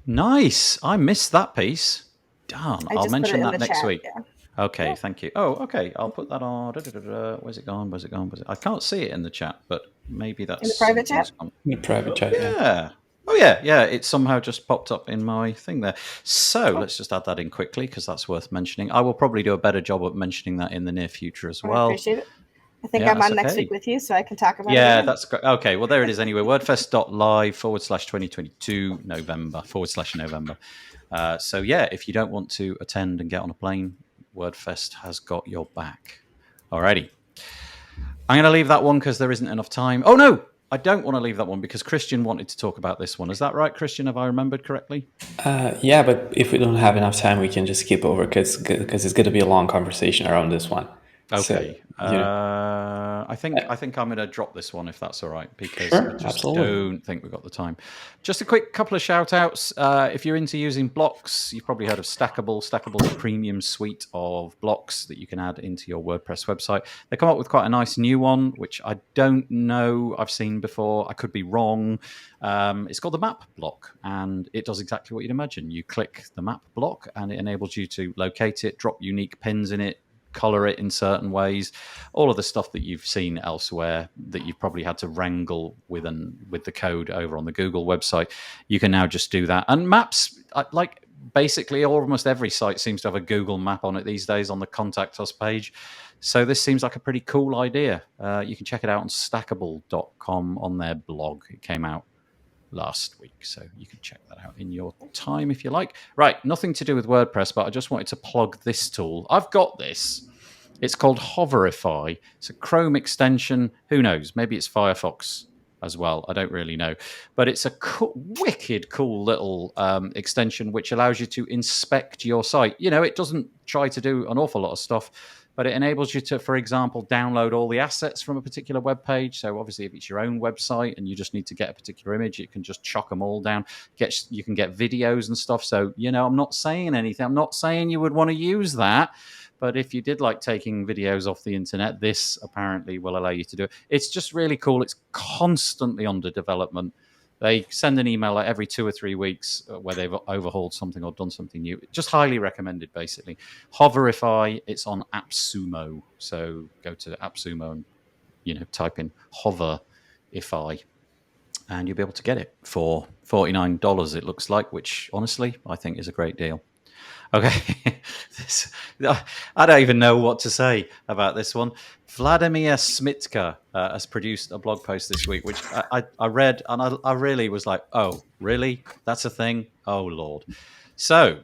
Nice. I missed that piece. Darn. I'll mention that next week. Yeah. Okay, Yeah. Thank you. Oh, okay. I'll put that on. Where's it gone? I can't see it in the chat, but maybe that's in the private chat. In the private chat. Yeah. Oh, yeah. It somehow just popped up in my thing there. So let's just add that in quickly because that's worth mentioning. I will probably do a better job of mentioning that in the near future as well. I appreciate it. I think I'm on next week with you, so I can talk about it. Yeah, that's great. Okay, well, there it is anyway. WordFest.live/2022 November. So, yeah, if you don't want to attend and get on a plane, WordFest has got your back. Alrighty. I'm going to leave that one because there isn't enough time. Oh, no, I don't want to leave that one because Christian wanted to talk about this one. Is that right, Christian? Have I remembered correctly? Yeah, but if we don't have enough time, we can just skip over because it's going to be a long conversation around this one. Okay. So, I think I'm going to drop this one if that's all right because sure, I just absolutely. don't think we've got the time. Just a quick couple of shout outs. If you're into using blocks, you've probably heard of Stackable. Stackable's a premium suite of blocks that you can add into your WordPress website. They come up with quite a nice new one, which I don't know I've seen before. I could be wrong. It's called the map block, and it does exactly what you'd imagine. You click the map block, and it enables you to locate it, drop unique pins in it, color it in certain ways, all of the stuff that you've seen elsewhere that you've probably had to wrangle with the code over on the Google website. You can now just do that. And maps, like basically almost every site seems to have a Google map on it these days on the Contact Us page. So this seems like a pretty cool idea. You can check it out on stackable.com on their blog. It came out last week, so you can check that out in your time if you like. Right, nothing to do with WordPress, but I just wanted to plug this tool. I've got this. It's called Hoverifiy. It's a Chrome extension. Who knows? Maybe it's Firefox as well. I don't really know. But it's a wicked cool little extension which allows you to inspect your site. You know, it doesn't try to do an awful lot of stuff, but it enables you to, for example, download all the assets from a particular web page. So obviously, if it's your own website and you just need to get a particular image, you can just chuck them all down. You can get videos and stuff. So, you know, I'm not saying anything. I'm not saying you would want to use that. But if you did like taking videos off the internet, this apparently will allow you to do it. It's just really cool. It's constantly under development. They send an email like every 2 or 3 weeks where they've overhauled something or done something new. Just highly recommended, basically. Hoverifiy, it's on AppSumo. So go to AppSumo and, you know, type in Hoverify, and you'll be able to get it for $49, it looks like, which honestly I think is a great deal. Okay, I don't even know what to say about this one. Vladimir Smitka has produced a blog post this week, which I read, and I really was like, oh, really? That's a thing? Oh, Lord. So,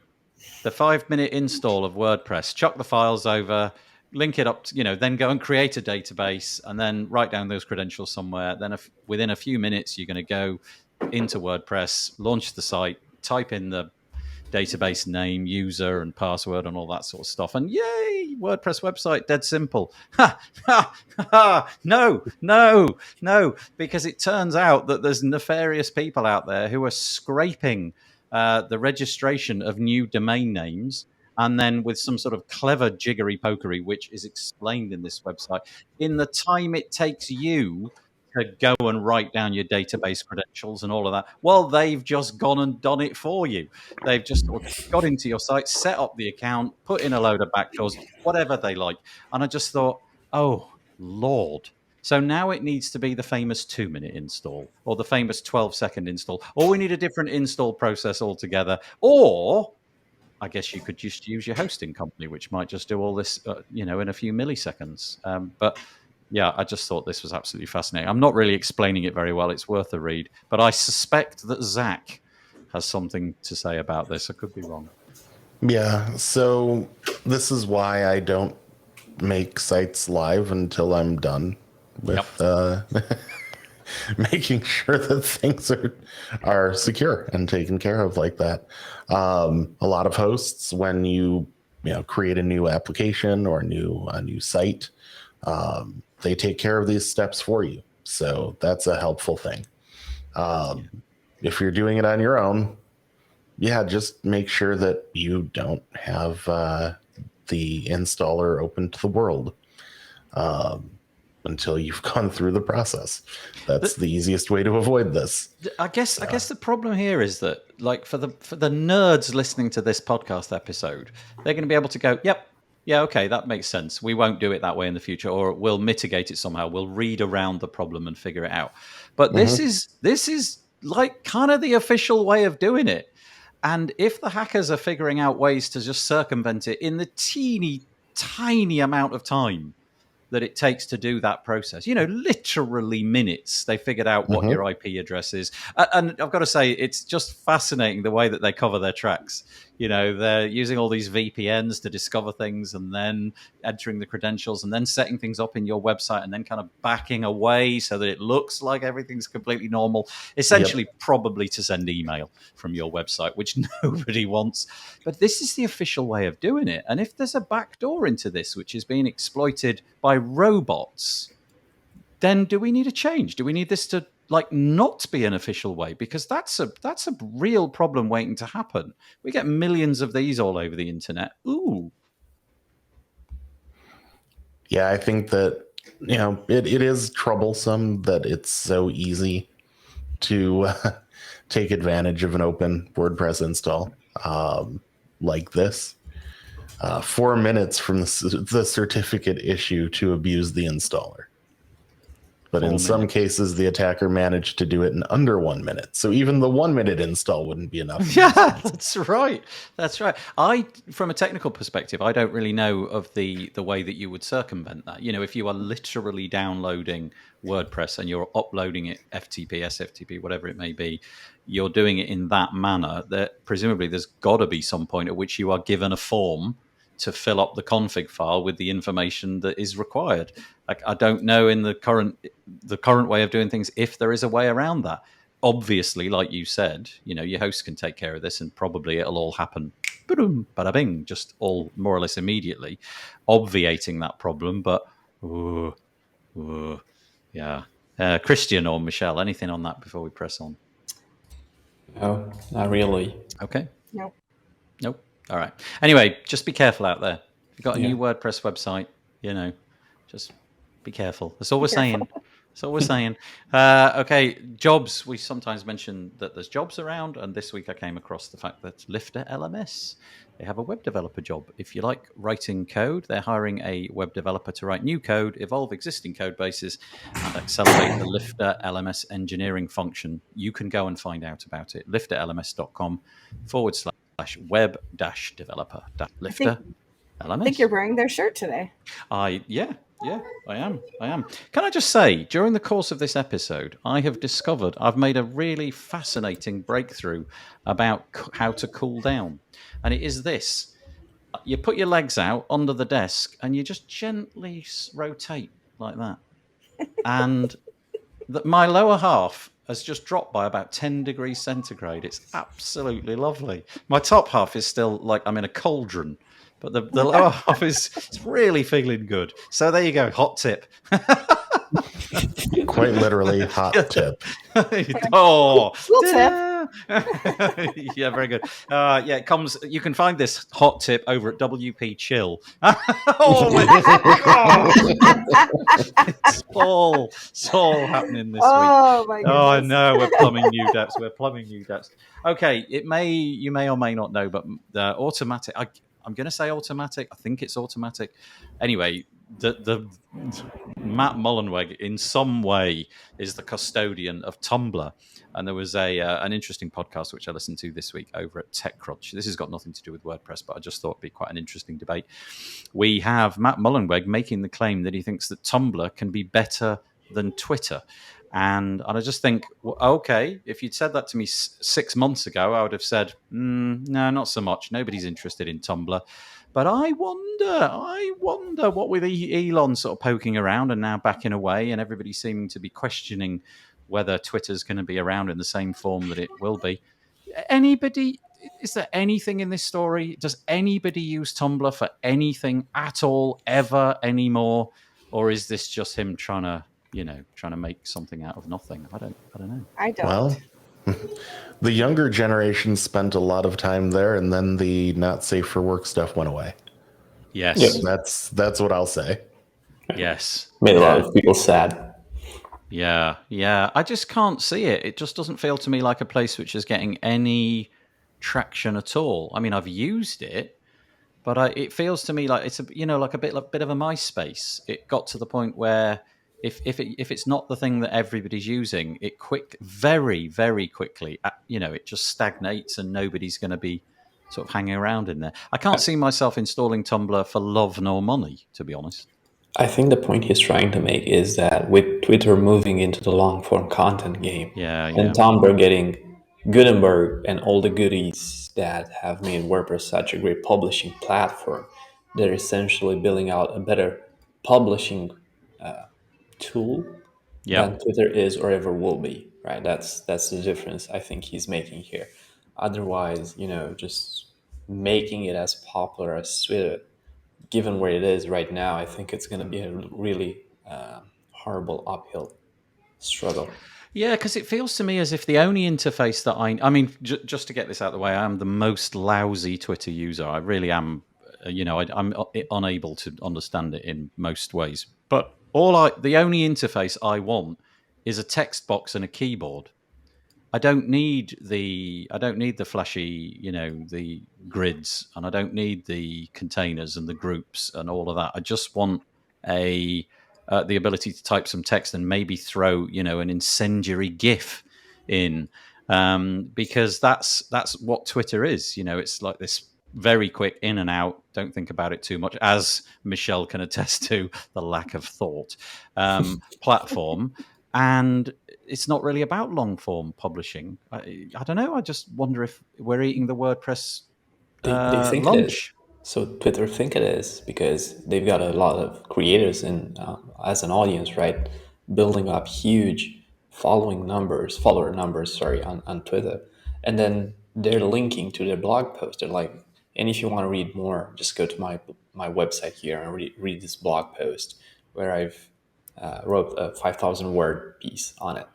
the 5-minute install of WordPress, chuck the files over, link it up, then go and create a database, and then write down those credentials somewhere. Then within a few minutes, you're going to go into WordPress, launch the site, type in the database name, user, and password, and all that sort of stuff. And yay, WordPress website, dead simple. No, because it turns out that there's nefarious people out there who are scraping the registration of new domain names, and then with some sort of clever jiggery pokery, which is explained in this website, in the time it takes you to go and write down your database credentials and all of that, well, they've just gone and done it for you. They've just got into your site, set up the account, put in a load of backdoors, whatever they like. And I just thought, oh, Lord. So now it needs to be the famous 2-minute install or the famous 12-second install, or we need a different install process altogether. Or I guess you could just use your hosting company, which might just do all this, in a few milliseconds. But yeah, I just thought this was absolutely fascinating. I'm not really explaining it very well. It's worth a read. But I suspect that Zach has something to say about this. I could be wrong. Yeah, so this is why I don't make sites live until I'm done with making sure that things are secure and taken care of like that. A lot of hosts, when you create a new application or a new site, they take care of these steps for you. So that's a helpful thing. If you're doing it on your own, just make sure that you don't have the installer open to the world until you've gone through the process. That's the easiest way to avoid this. I guess the problem here is that, like, for the nerds listening to this podcast episode, they're going to be able to go, yep, yeah, okay, that makes sense. We won't do it that way in the future, or we'll mitigate it somehow. We'll read around the problem and figure it out. But this is like kind of the official way of doing it. And if the hackers are figuring out ways to just circumvent it in the teeny tiny amount of time that it takes to do that process, literally minutes, they figured out what your IP address is. And I've got to say, it's just fascinating the way that they cover their tracks. They're using all these VPNs to discover things, and then entering the credentials, and then setting things up in your website, and then kind of backing away so that it looks like everything's completely normal. Essentially, probably to send email from your website, which nobody wants. But this is the official way of doing it. And if there's a backdoor into this, which is being exploited by robots, then do we need a change? Do we need this to not be an official way? Because that's a real problem waiting to happen. We get millions of these all over the internet. Ooh. Yeah, I think that it is troublesome that it's so easy to take advantage of an open WordPress install like this. 4 minutes from the certificate issue to abuse the installer. But in some cases, the attacker managed to do it in under 1 minute. So even the 1 minute install wouldn't be enough. Yeah, that's right. That's right. From a technical perspective, I don't really know of the way that you would circumvent that. If you are literally downloading WordPress and you're uploading it FTP, SFTP, whatever it may be, you're doing it in that manner, that presumably there's got to be some point at which you are given a form to fill up the config file with the information that is required. I don't know in the current way of doing things if there is a way around that. Obviously, like you said, your host can take care of this, and probably it'll all happen, bada bing, just all more or less immediately, obviating that problem. But yeah, Christian or Michelle, anything on that before we press on? No, not really. Okay. Nope. All right. Anyway, just be careful out there. If you've got a new WordPress website, just be careful. That's all we're saying. That's all we're saying. Okay, jobs. We sometimes mention that there's jobs around, and this week I came across the fact that Lifter LMS, they have a web developer job. If you like writing code, they're hiring a web developer to write new code, evolve existing code bases, and accelerate the Lifter LMS engineering function. You can go and find out about it. lifterlms.com/web-developer-lifter LMS. I think you're wearing their shirt today. Yeah, I am. Can I just say, during the course of this episode, I've made a really fascinating breakthrough about how to cool down. And it is this. You put your legs out under the desk and you just gently rotate like that. And my lower half has just dropped by about 10 degrees centigrade. It's absolutely lovely. My top half is still like I'm in a cauldron. But the lower half it's really feeling good. So there you go, hot tip. Quite literally, hot tip. Cool tip. Yeah, very good. It comes. You can find this hot tip over at WP Chill. Oh my God! It's all happening this week. Oh my goodness. Oh no, we're plumbing new depths. Okay, you may or may not know, but automatic. I'm going to say automatic. I think it's automatic. Anyway, the Matt Mullenweg in some way is the custodian of Tumblr. And there was an interesting podcast which I listened to this week over at TechCrunch. This has got nothing to do with WordPress, but I just thought it'd be quite an interesting debate. We have Matt Mullenweg making the claim that he thinks that Tumblr can be better than Twitter. And I just think, okay, if you'd said that to me 6 months ago, I would have said, no, not so much. Nobody's interested in Tumblr. But I wonder what with Elon sort of poking around and now backing away and everybody seeming to be questioning whether Twitter's going to be around in the same form that it will be. Is there anything in this story? Does anybody use Tumblr for anything at all, ever, anymore? Or is this just him trying to trying to make something out of nothing. I don't know. I don't. Well, the younger generation spent a lot of time there, and then the not safe for work stuff went away. Yes. Yep. That's what I'll say. Yes. Made a lot Yeah. of people sad. Yeah. Yeah. I just can't see it. It just doesn't feel to me like a place which is getting any traction at all. I mean, I've used it, but it feels to me like it's like a bit of a MySpace. It got to the point where if it's not the thing that everybody's using, it very very quickly, it just stagnates and nobody's going to be sort of hanging around in there. I can't see myself installing Tumblr for love nor money, to be honest. I think the point he's trying to make is that with Twitter moving into the long form content game, Yeah, and Tumblr getting Gutenberg and all the goodies that have made WordPress such a great publishing platform, they're essentially building out a better publishing tool yeah. than Twitter is or ever will be. Right? That's the difference I think he's making here. Otherwise, just making it as popular as Twitter, given where it is right now, I think it's going to be a really horrible uphill struggle. Yeah, because it feels to me as if the only interface that I mean, just to get this out of the way, I am the most lousy Twitter user. I really am. I'm unable to understand it in most ways. But the only interface I want is a text box and a keyboard. I don't need the flashy, the grids, and I don't need the containers and the groups and all of that. I just want the ability to type some text and maybe throw, an incendiary GIF in, because that's what Twitter is. It's like this very quick in and out. Don't think about it too much, as Michelle can attest to the lack of thought platform. And it's not really about long form publishing. I don't know. I just wonder if we're eating the WordPress They think it is. lunch. So Twitter think it is because they've got a lot of creators in as an audience, right? Building up huge follower numbers, sorry, on Twitter, and then they're linking to their blog post. They're like, and if you want to read more, just go to my website here and read this blog post where I've wrote a 5,000 word piece on it.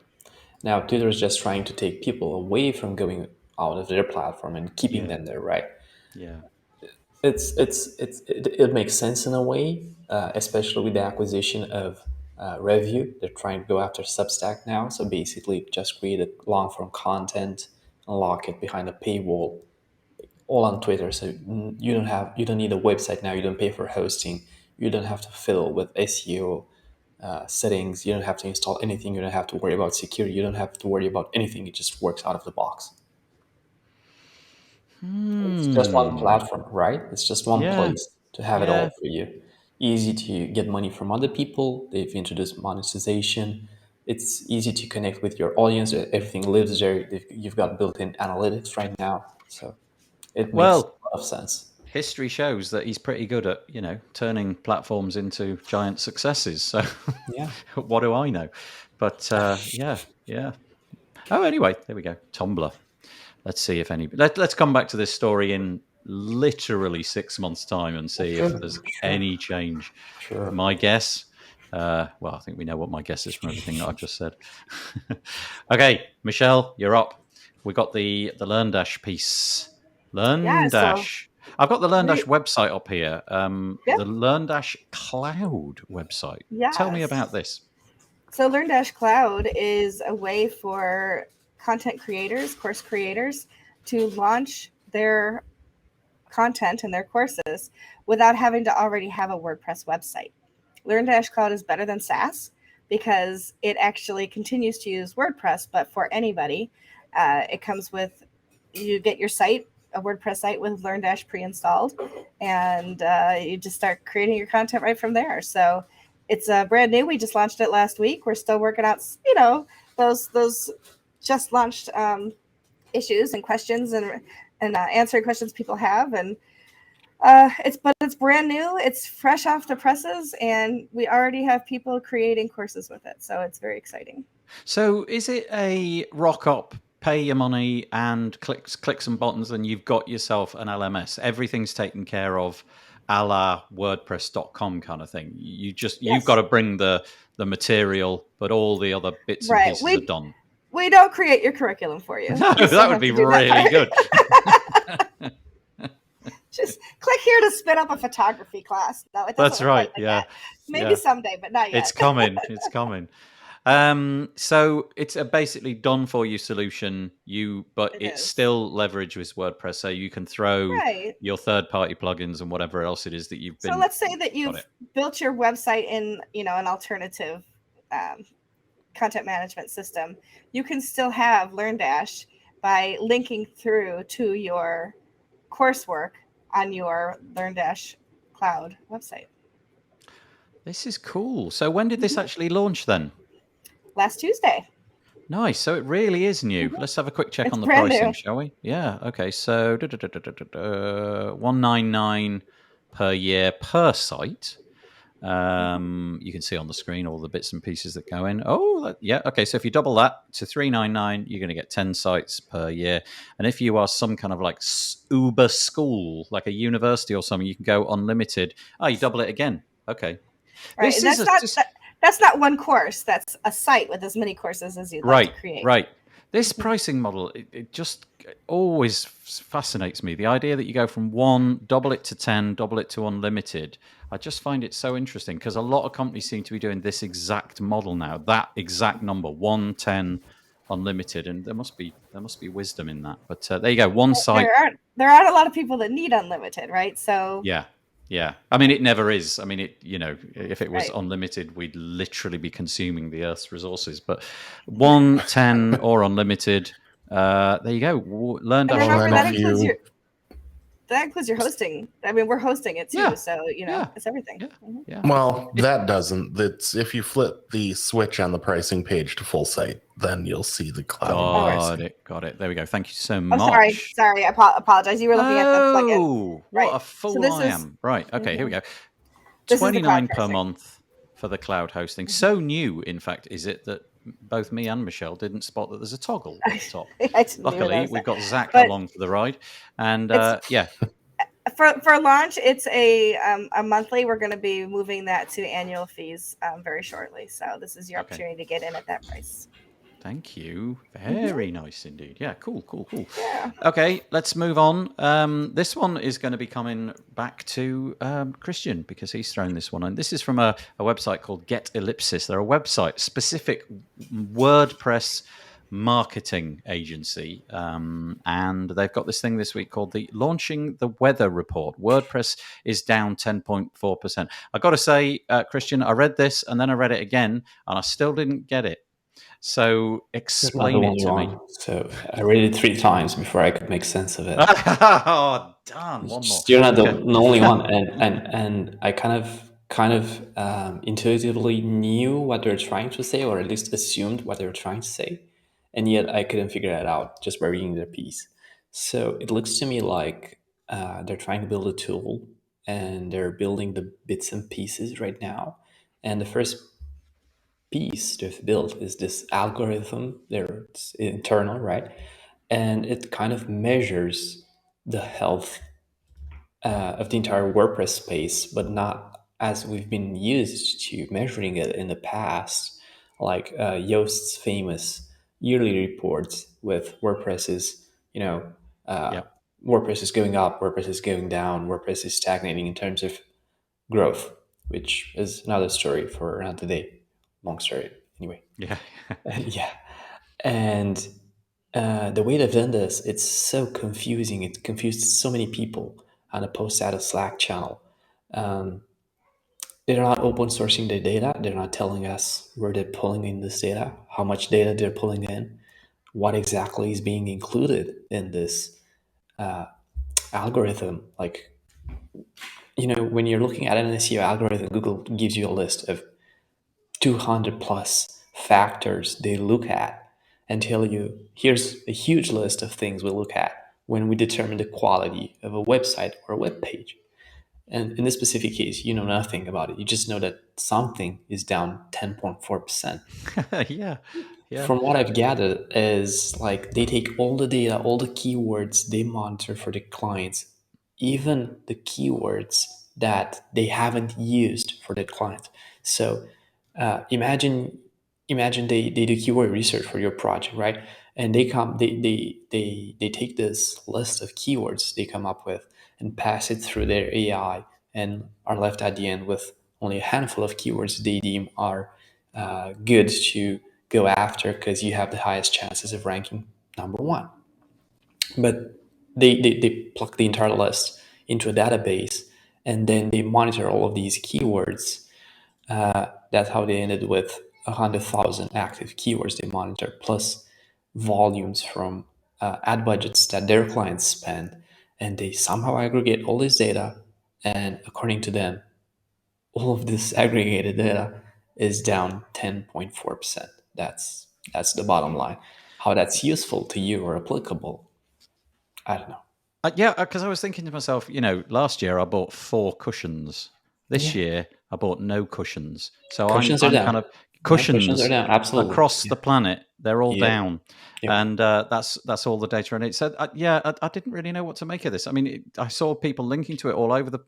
Now Twitter is just trying to take people away from going out of their platform and keeping them there, right? Yeah. It makes sense in a way, especially with the acquisition of Review. They're trying to go after Substack now, so basically just create a long form content and lock it behind a paywall, all on Twitter. So you don't need a website now. You don't pay for hosting. You don't have to fiddle with SEO settings. You don't have to install anything. You don't have to worry about security. You don't have to worry about anything. It just works out of the box. It's just one platform, right? It's just one Yeah. place to have it all Yeah. for you. Easy to get money from other people. They've introduced monetization. It's easy to connect with your audience. Everything lives there. You've got built-in analytics right now, so it makes Well, a lot of sense. history shows that he's pretty good at, turning platforms into giant successes. So Yeah, what do I know? But yeah. Oh, anyway, there we go. Tumblr. Let's see if any. Let's come back to this story in literally 6 months' time and see if there's any change. sure. My guess. Well, I think we know what my guess is from everything that I've just said. Okay, Michelle, you're up. We got the LearnDash piece. LearnDash. I've got the LearnDash website up here. Yep. The LearnDash Cloud website. Tell me Yes. about this. So LearnDash Cloud is a way for content creators, course creators, to launch their content and their courses without having to already have a WordPress website. LearnDash Cloud is better than SaaS because it actually continues to use WordPress, but for anybody. It comes with, you get your site, a WordPress site with LearnDash pre-installed, and you just start creating your content right from there. So it's brand new. We just launched it last week. We're still working out, those just launched issues and questions and answering questions people have. And it's brand new. It's fresh off the presses, and we already have people creating courses with it. So it's very exciting. So is it a rock up, pay your money and click some buttons and you've got yourself an LMS? Everything's taken care of a la WordPress.com kind of thing. You've Yes. got to bring the material, but all the other bits and Right. pieces are done. We don't create your curriculum for you. No, You still that would have be to do that really part. good. Just click here to spin up a photography class. No, it doesn't That's look right. quite like Yeah. that. Maybe someday, but not yet. It's coming. It's coming. So it's a basically done for you solution. But it's still leveraged with WordPress, so you can throw your third-party plugins and whatever else it is that you've been. So let's say that you've built your website in, an alternative content management system. You can still have LearnDash by linking through to your coursework on your LearnDash Cloud website. This is cool. So when did this actually launch then? Last Tuesday. Nice. So it really is new. Let's have a quick check on the brand pricing, new. shall we? Yeah. Okay. So $199 per year per site. You can see on the screen all the bits and pieces that go in. Okay. So if you double that to $399, you're going to get 10 sites per year. And if you are some kind of like Uber school, like a university or something, you can go unlimited. You double it again. Okay. Right. That's not one course. That's a site with as many courses as you'd like to create. Right. This pricing model, it just always fascinates me. The idea that you go from 1, double it to 10, double it to unlimited. I just find it so interesting because a lot of companies seem to be doing this exact model now, that exact number, 1, 10, unlimited, and there must be wisdom in that. But there you go, one site. There aren't a lot of people that need unlimited, right? So yeah. I mean, it never is. I mean, if it was unlimited, we'd literally be consuming the Earth's resources. But 1, 10, or unlimited, there you go. Learn and remember, that includes your hosting. I mean, we're hosting it too, so it's everything. Yeah. Well, that doesn't. That's if you flip the switch on the pricing page to full site, then you'll see the cloud. Got it. There we go. Thank you so much. Sorry. I apologize. You were looking at the plugin. What a fool I am. Right. Okay. Here we go. $29 per month for the cloud hosting. So new, in fact, is it that both me and Michelle didn't spot that there's a toggle at the top. Luckily, we've got Zach along for the ride, and For launch, it's a monthly. We're going to be moving that to annual fees very shortly. So this is your opportunity to get in at that price. Thank you. Very nice indeed. Yeah, cool. Yeah. Okay, let's move on. This one is going to be coming back to Christian because he's thrown this one on. This is from a website called Get Ellipsis. They're a website specific WordPress marketing agency, and they've got this thing this week called the Launching the Weather Report. WordPress is down 10.4%. I've got to say, Christian, I read this and then I read it again and I still didn't get it. So explain it to me. So I read it 3 times before I could make sense of it. Oh, damn! One more. You're not the only one, and I kind of intuitively knew what they're trying to say, or at least assumed what they were trying to say, and yet I couldn't figure it out just by reading their piece. So it looks to me like they're trying to build a tool, and they're building the bits and pieces right now. And the first piece they've built is this algorithm. It's internal, right? And it kind of measures the health of the entire WordPress space, but not as we've been used to measuring it in the past, like Yoast's famous yearly reports with WordPress's, WordPress is going up, WordPress is going down, WordPress is stagnating in terms of growth, which is another story for another day. Long story, anyway. Yeah. Yeah. And the way they've done this, it's so confusing. It confused so many people on a post at a Slack channel. They're not open sourcing the data. They're not telling us where they're pulling in this data, how much data they're pulling in, what exactly is being included in this algorithm. Like, when you're looking at an SEO algorithm, Google gives you a list of 200 plus factors they look at and tell you, here's a huge list of things we look at when we determine the quality of a website or a web page. And in this specific case, you know nothing about it. You just know that something is down 10.4%. Yeah. From what I've gathered is like they take all the data, all the keywords they monitor for the clients, even the keywords that they haven't used for that client. So imagine they do keyword research for your project, right? And they take this list of keywords they come up with and pass it through their AI, and are left at the end with only a handful of keywords they deem are good to go after because you have the highest chances of ranking number one. But they plug the entire list into a database, and then they monitor all of these keywords. That's how they ended with 100,000 active keywords they monitor, plus volumes from ad budgets that their clients spend. And they somehow aggregate all this data. And according to them, all of this aggregated data is down 10.4%. That's the bottom line. How that's useful to you or applicable, I don't know. Yeah, because I was thinking to myself, last year I bought 4 cushions. This Yeah. year I bought no cushions. So Cushions are I'm kind down. of Yeah, cushions are cushions down. Absolutely. across the planet. They're all Yeah. down, Yep. and that's all the data. And it said, I didn't really know what to make of this. I mean, I saw people linking to it all over the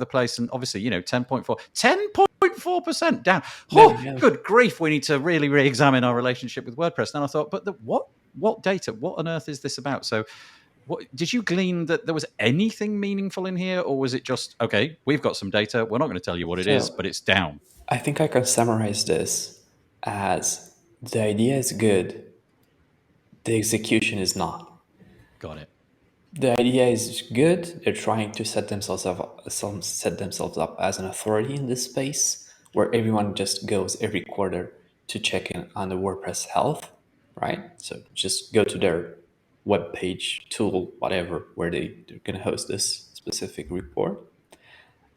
place, and obviously, 10.4% down. Oh, Yeah. good grief! We need to really re-examine our relationship with WordPress. And I thought, but what data? What on earth is this about? So, what did you glean that there was anything meaningful in here, or was it just okay? We've got some data. We're not going to tell you what it is, So but it's down. I think I can summarize this as the idea is good, the execution is not. Got it. The idea is good. They're trying to set themselves up as an authority in this space where everyone just goes every quarter to check in on the WordPress health, right? So just go to their web page, tool, whatever, where they're going to host this specific report.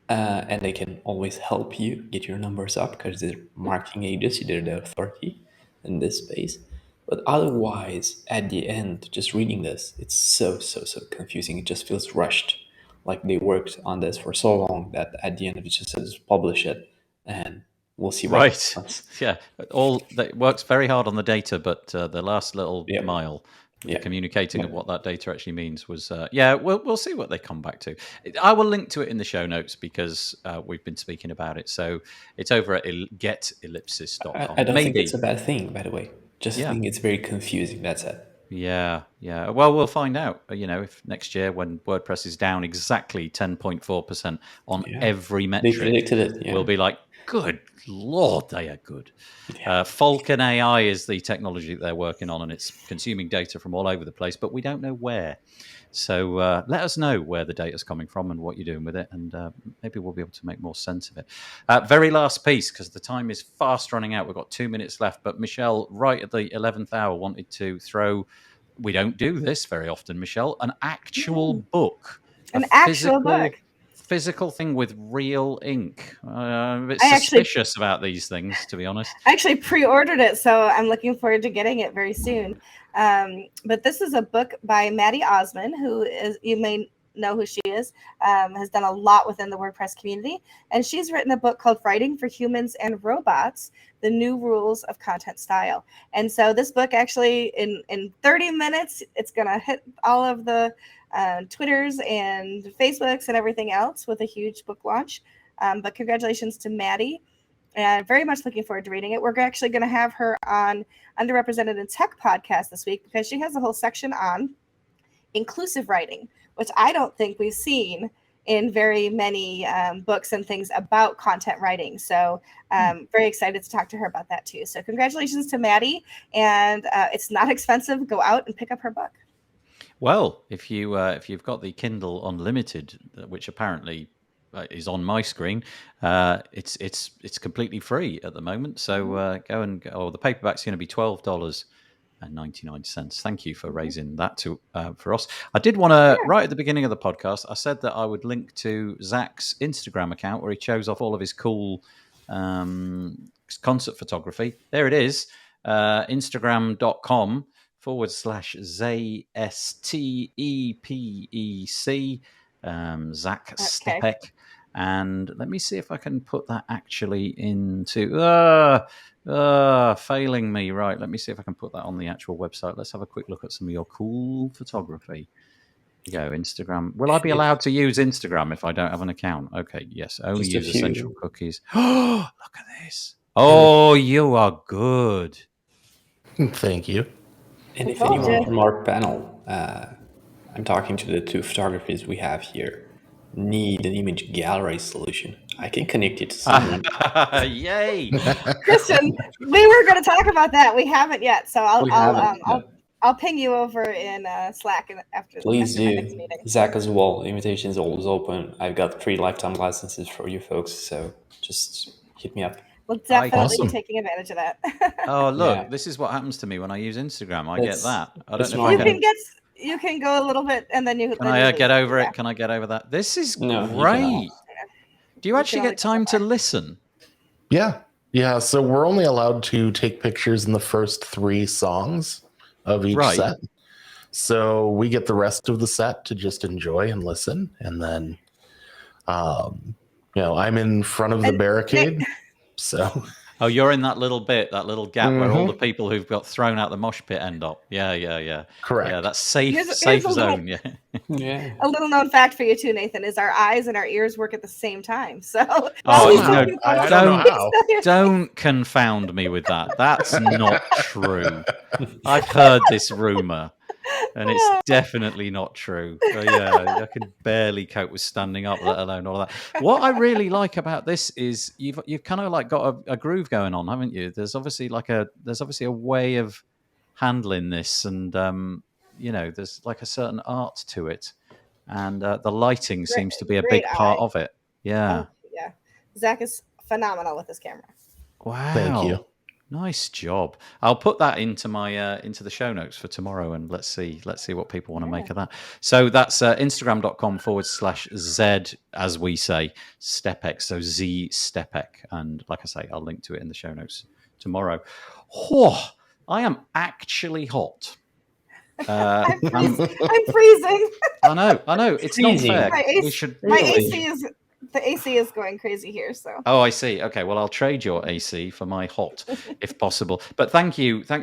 And they can always help you get your numbers up because they're marketing agency, they're the authority in this space. But otherwise, at the end, just reading this, it's so confusing. It just feels rushed, like they worked on this for so long that at the end of it just says publish it, and we'll see what Right. happens. Yeah. All that works very hard on the data, but the last little Yep. mile, the Yeah. communicating of what that data actually means was, we'll see what they come back to. I will link to it in the show notes because we've been speaking about it. So it's over at getellipsis.com. I don't think it's Maybe. a bad thing, by the way. Just Yeah. think it's very confusing. That's it. Yeah. Well, we'll find out. If next year when WordPress is down exactly 10.4% on Yeah. every They metric, predicted it. Yeah. we'll be like, good Lord, they are good. Yeah. Falcon AI is the technology that they're working on, and it's consuming data from all over the place, but we don't know where. So let us know where the data is coming from and what you're doing with it, and maybe we'll be able to make more sense of it. Very last piece, because the time is fast running out. We've got 2 minutes left, but Michelle, right at the 11th hour, wanted to throw, we don't do this very often, Michelle, an actual book. An actual book. Physical thing with real ink. I'm a bit I actually- suspicious about these things, to be honest. I actually pre-ordered it, so I'm looking forward to getting it very soon. But this is a book by Maddie Osman, who is, you may know who she is, has done a lot within the WordPress community. And she's written a book called Writing for Humans and Robots, The New Rules of Content Style. And so this book actually, in 30 minutes, it's going to hit all of the Twitters and Facebooks and everything else with a huge book launch. But congratulations to Maddie. And very much looking forward to reading it. We're actually going to have her on Underrepresented in Tech podcast this week because she has a whole section on inclusive writing, which I don't think we've seen in very many books and things about content writing. So very excited to talk to her about that too. So congratulations to Maddie. And it's not expensive. Go out and pick up her book. Well, if you've got the Kindle Unlimited, which apparently is on my screen, it's completely free at the moment. So go and the paperback's going to be $12.99. Thank you for raising that for us. I did want to right at the beginning of the podcast. I said that I would link to Zach's Instagram account where he shows off all of his cool concert photography. There it is, Instagram.com/ZSTEPEC, Zach Stepek. And let me see if I can put that actually into failing me. Right, let me see if I can put that on the actual website. Let's have a quick look at some of your cool photography. Go Instagram. Will I be allowed to use Instagram if I don't have an account? Okay, yes. Only Just a use essential few. cookies. Oh, look at this. Oh, you are good. Thank you. And if told anyone you. from our panel, I'm talking to the two photographers we have here, need an image gallery solution, I can connect you to someone. Yay. Christian, we were going to talk about that. We haven't yet, so We haven't. I'll ping you over in Slack after Please my next do. meeting. Zach as well. Invitation is always open. I've got 3 lifetime licenses for you folks, so just hit me up. We'll definitely be Awesome. taking advantage of that. Oh, look, Yeah. this is what happens to me when I use Instagram. I It's- get that. I it's don't know if not I can. You can go a little bit and then you Can I lose get over yeah. it? Can I get over that? This is No, you great. cannot. Do you actually get time to listen? Yeah. So we're only allowed to take pictures in the first 3 songs of each Right. set. So we get the rest of the set to just enjoy and listen. And then, I'm in front of the barricade. So. Oh, you're in that little bit, that little gap where all the people who've got thrown out the mosh pit end up. Yeah. Correct. Yeah, that's safe Here's a zone. little- Yeah. A little known fact for you too, Nathan, is our eyes and our ears work at the same time. So no, I don't know how. Don't confound me with that. That's not true. I've heard this rumor, and it's definitely not true. But yeah, I can barely cope with standing up, let alone all that. What I really like about this is you've kind of like got a groove going on, haven't you? There's obviously a way of handling this, and there's like a certain art to it, and the lighting seems to be a big part of it. Yeah. Yeah. Zach is phenomenal with his camera. Wow. Thank you. Nice job. I'll put that into my into the show notes for tomorrow, and let's see what people want to make of that. So that's Instagram.com/Z, as we say, Stepek. So Z Stepek, and like I say, I'll link to it in the show notes tomorrow. Oh, I am actually hot. I'm freezing. I know. It's not fair. The AC is going crazy here. So. Oh, I see. Okay, well, I'll trade your AC for my hot, if possible. But thanks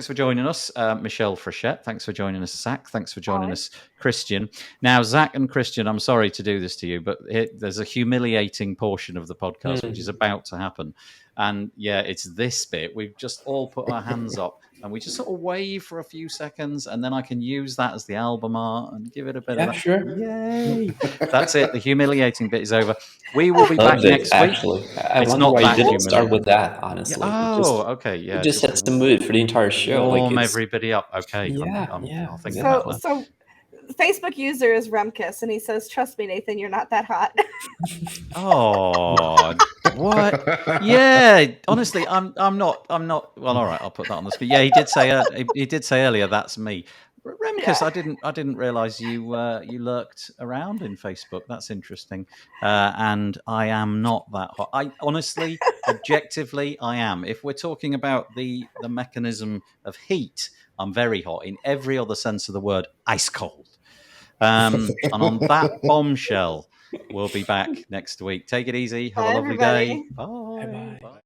for joining us, Michelle Frechette. Thanks for joining us, Zach. Thanks for joining us, Christian. Now, Zach and Christian, I'm sorry to do this to you, but there's a humiliating portion of the podcast which is about to happen. And yeah, it's this bit. We've just all put our hands up and we just sort of wave for a few seconds, and then I can use that as the album art and give it a bit of that. Sure. Yay! That's it. The humiliating bit is over. We will be back next week. I wonder why you didn't start with that, honestly. Okay. Yeah. Just set the mood for the entire show. Warm everybody up. Okay. Yeah. I'll think about that. So Facebook user is Remkus, and he says, "Trust me, Nathan, you're not that hot." Oh, what? Yeah, honestly, I'm not. Well, all right, I'll put that on the screen. Yeah, he did say earlier that's me. Remkus, yeah. I didn't realize you lurked around in Facebook. That's interesting. And I am not that hot. I honestly, objectively, I am. If we're talking about the mechanism of heat, I'm very hot in every other sense of the word, ice cold. And on that bombshell, we'll be back next week. Take it easy. Have a lovely day. Bye. Bye.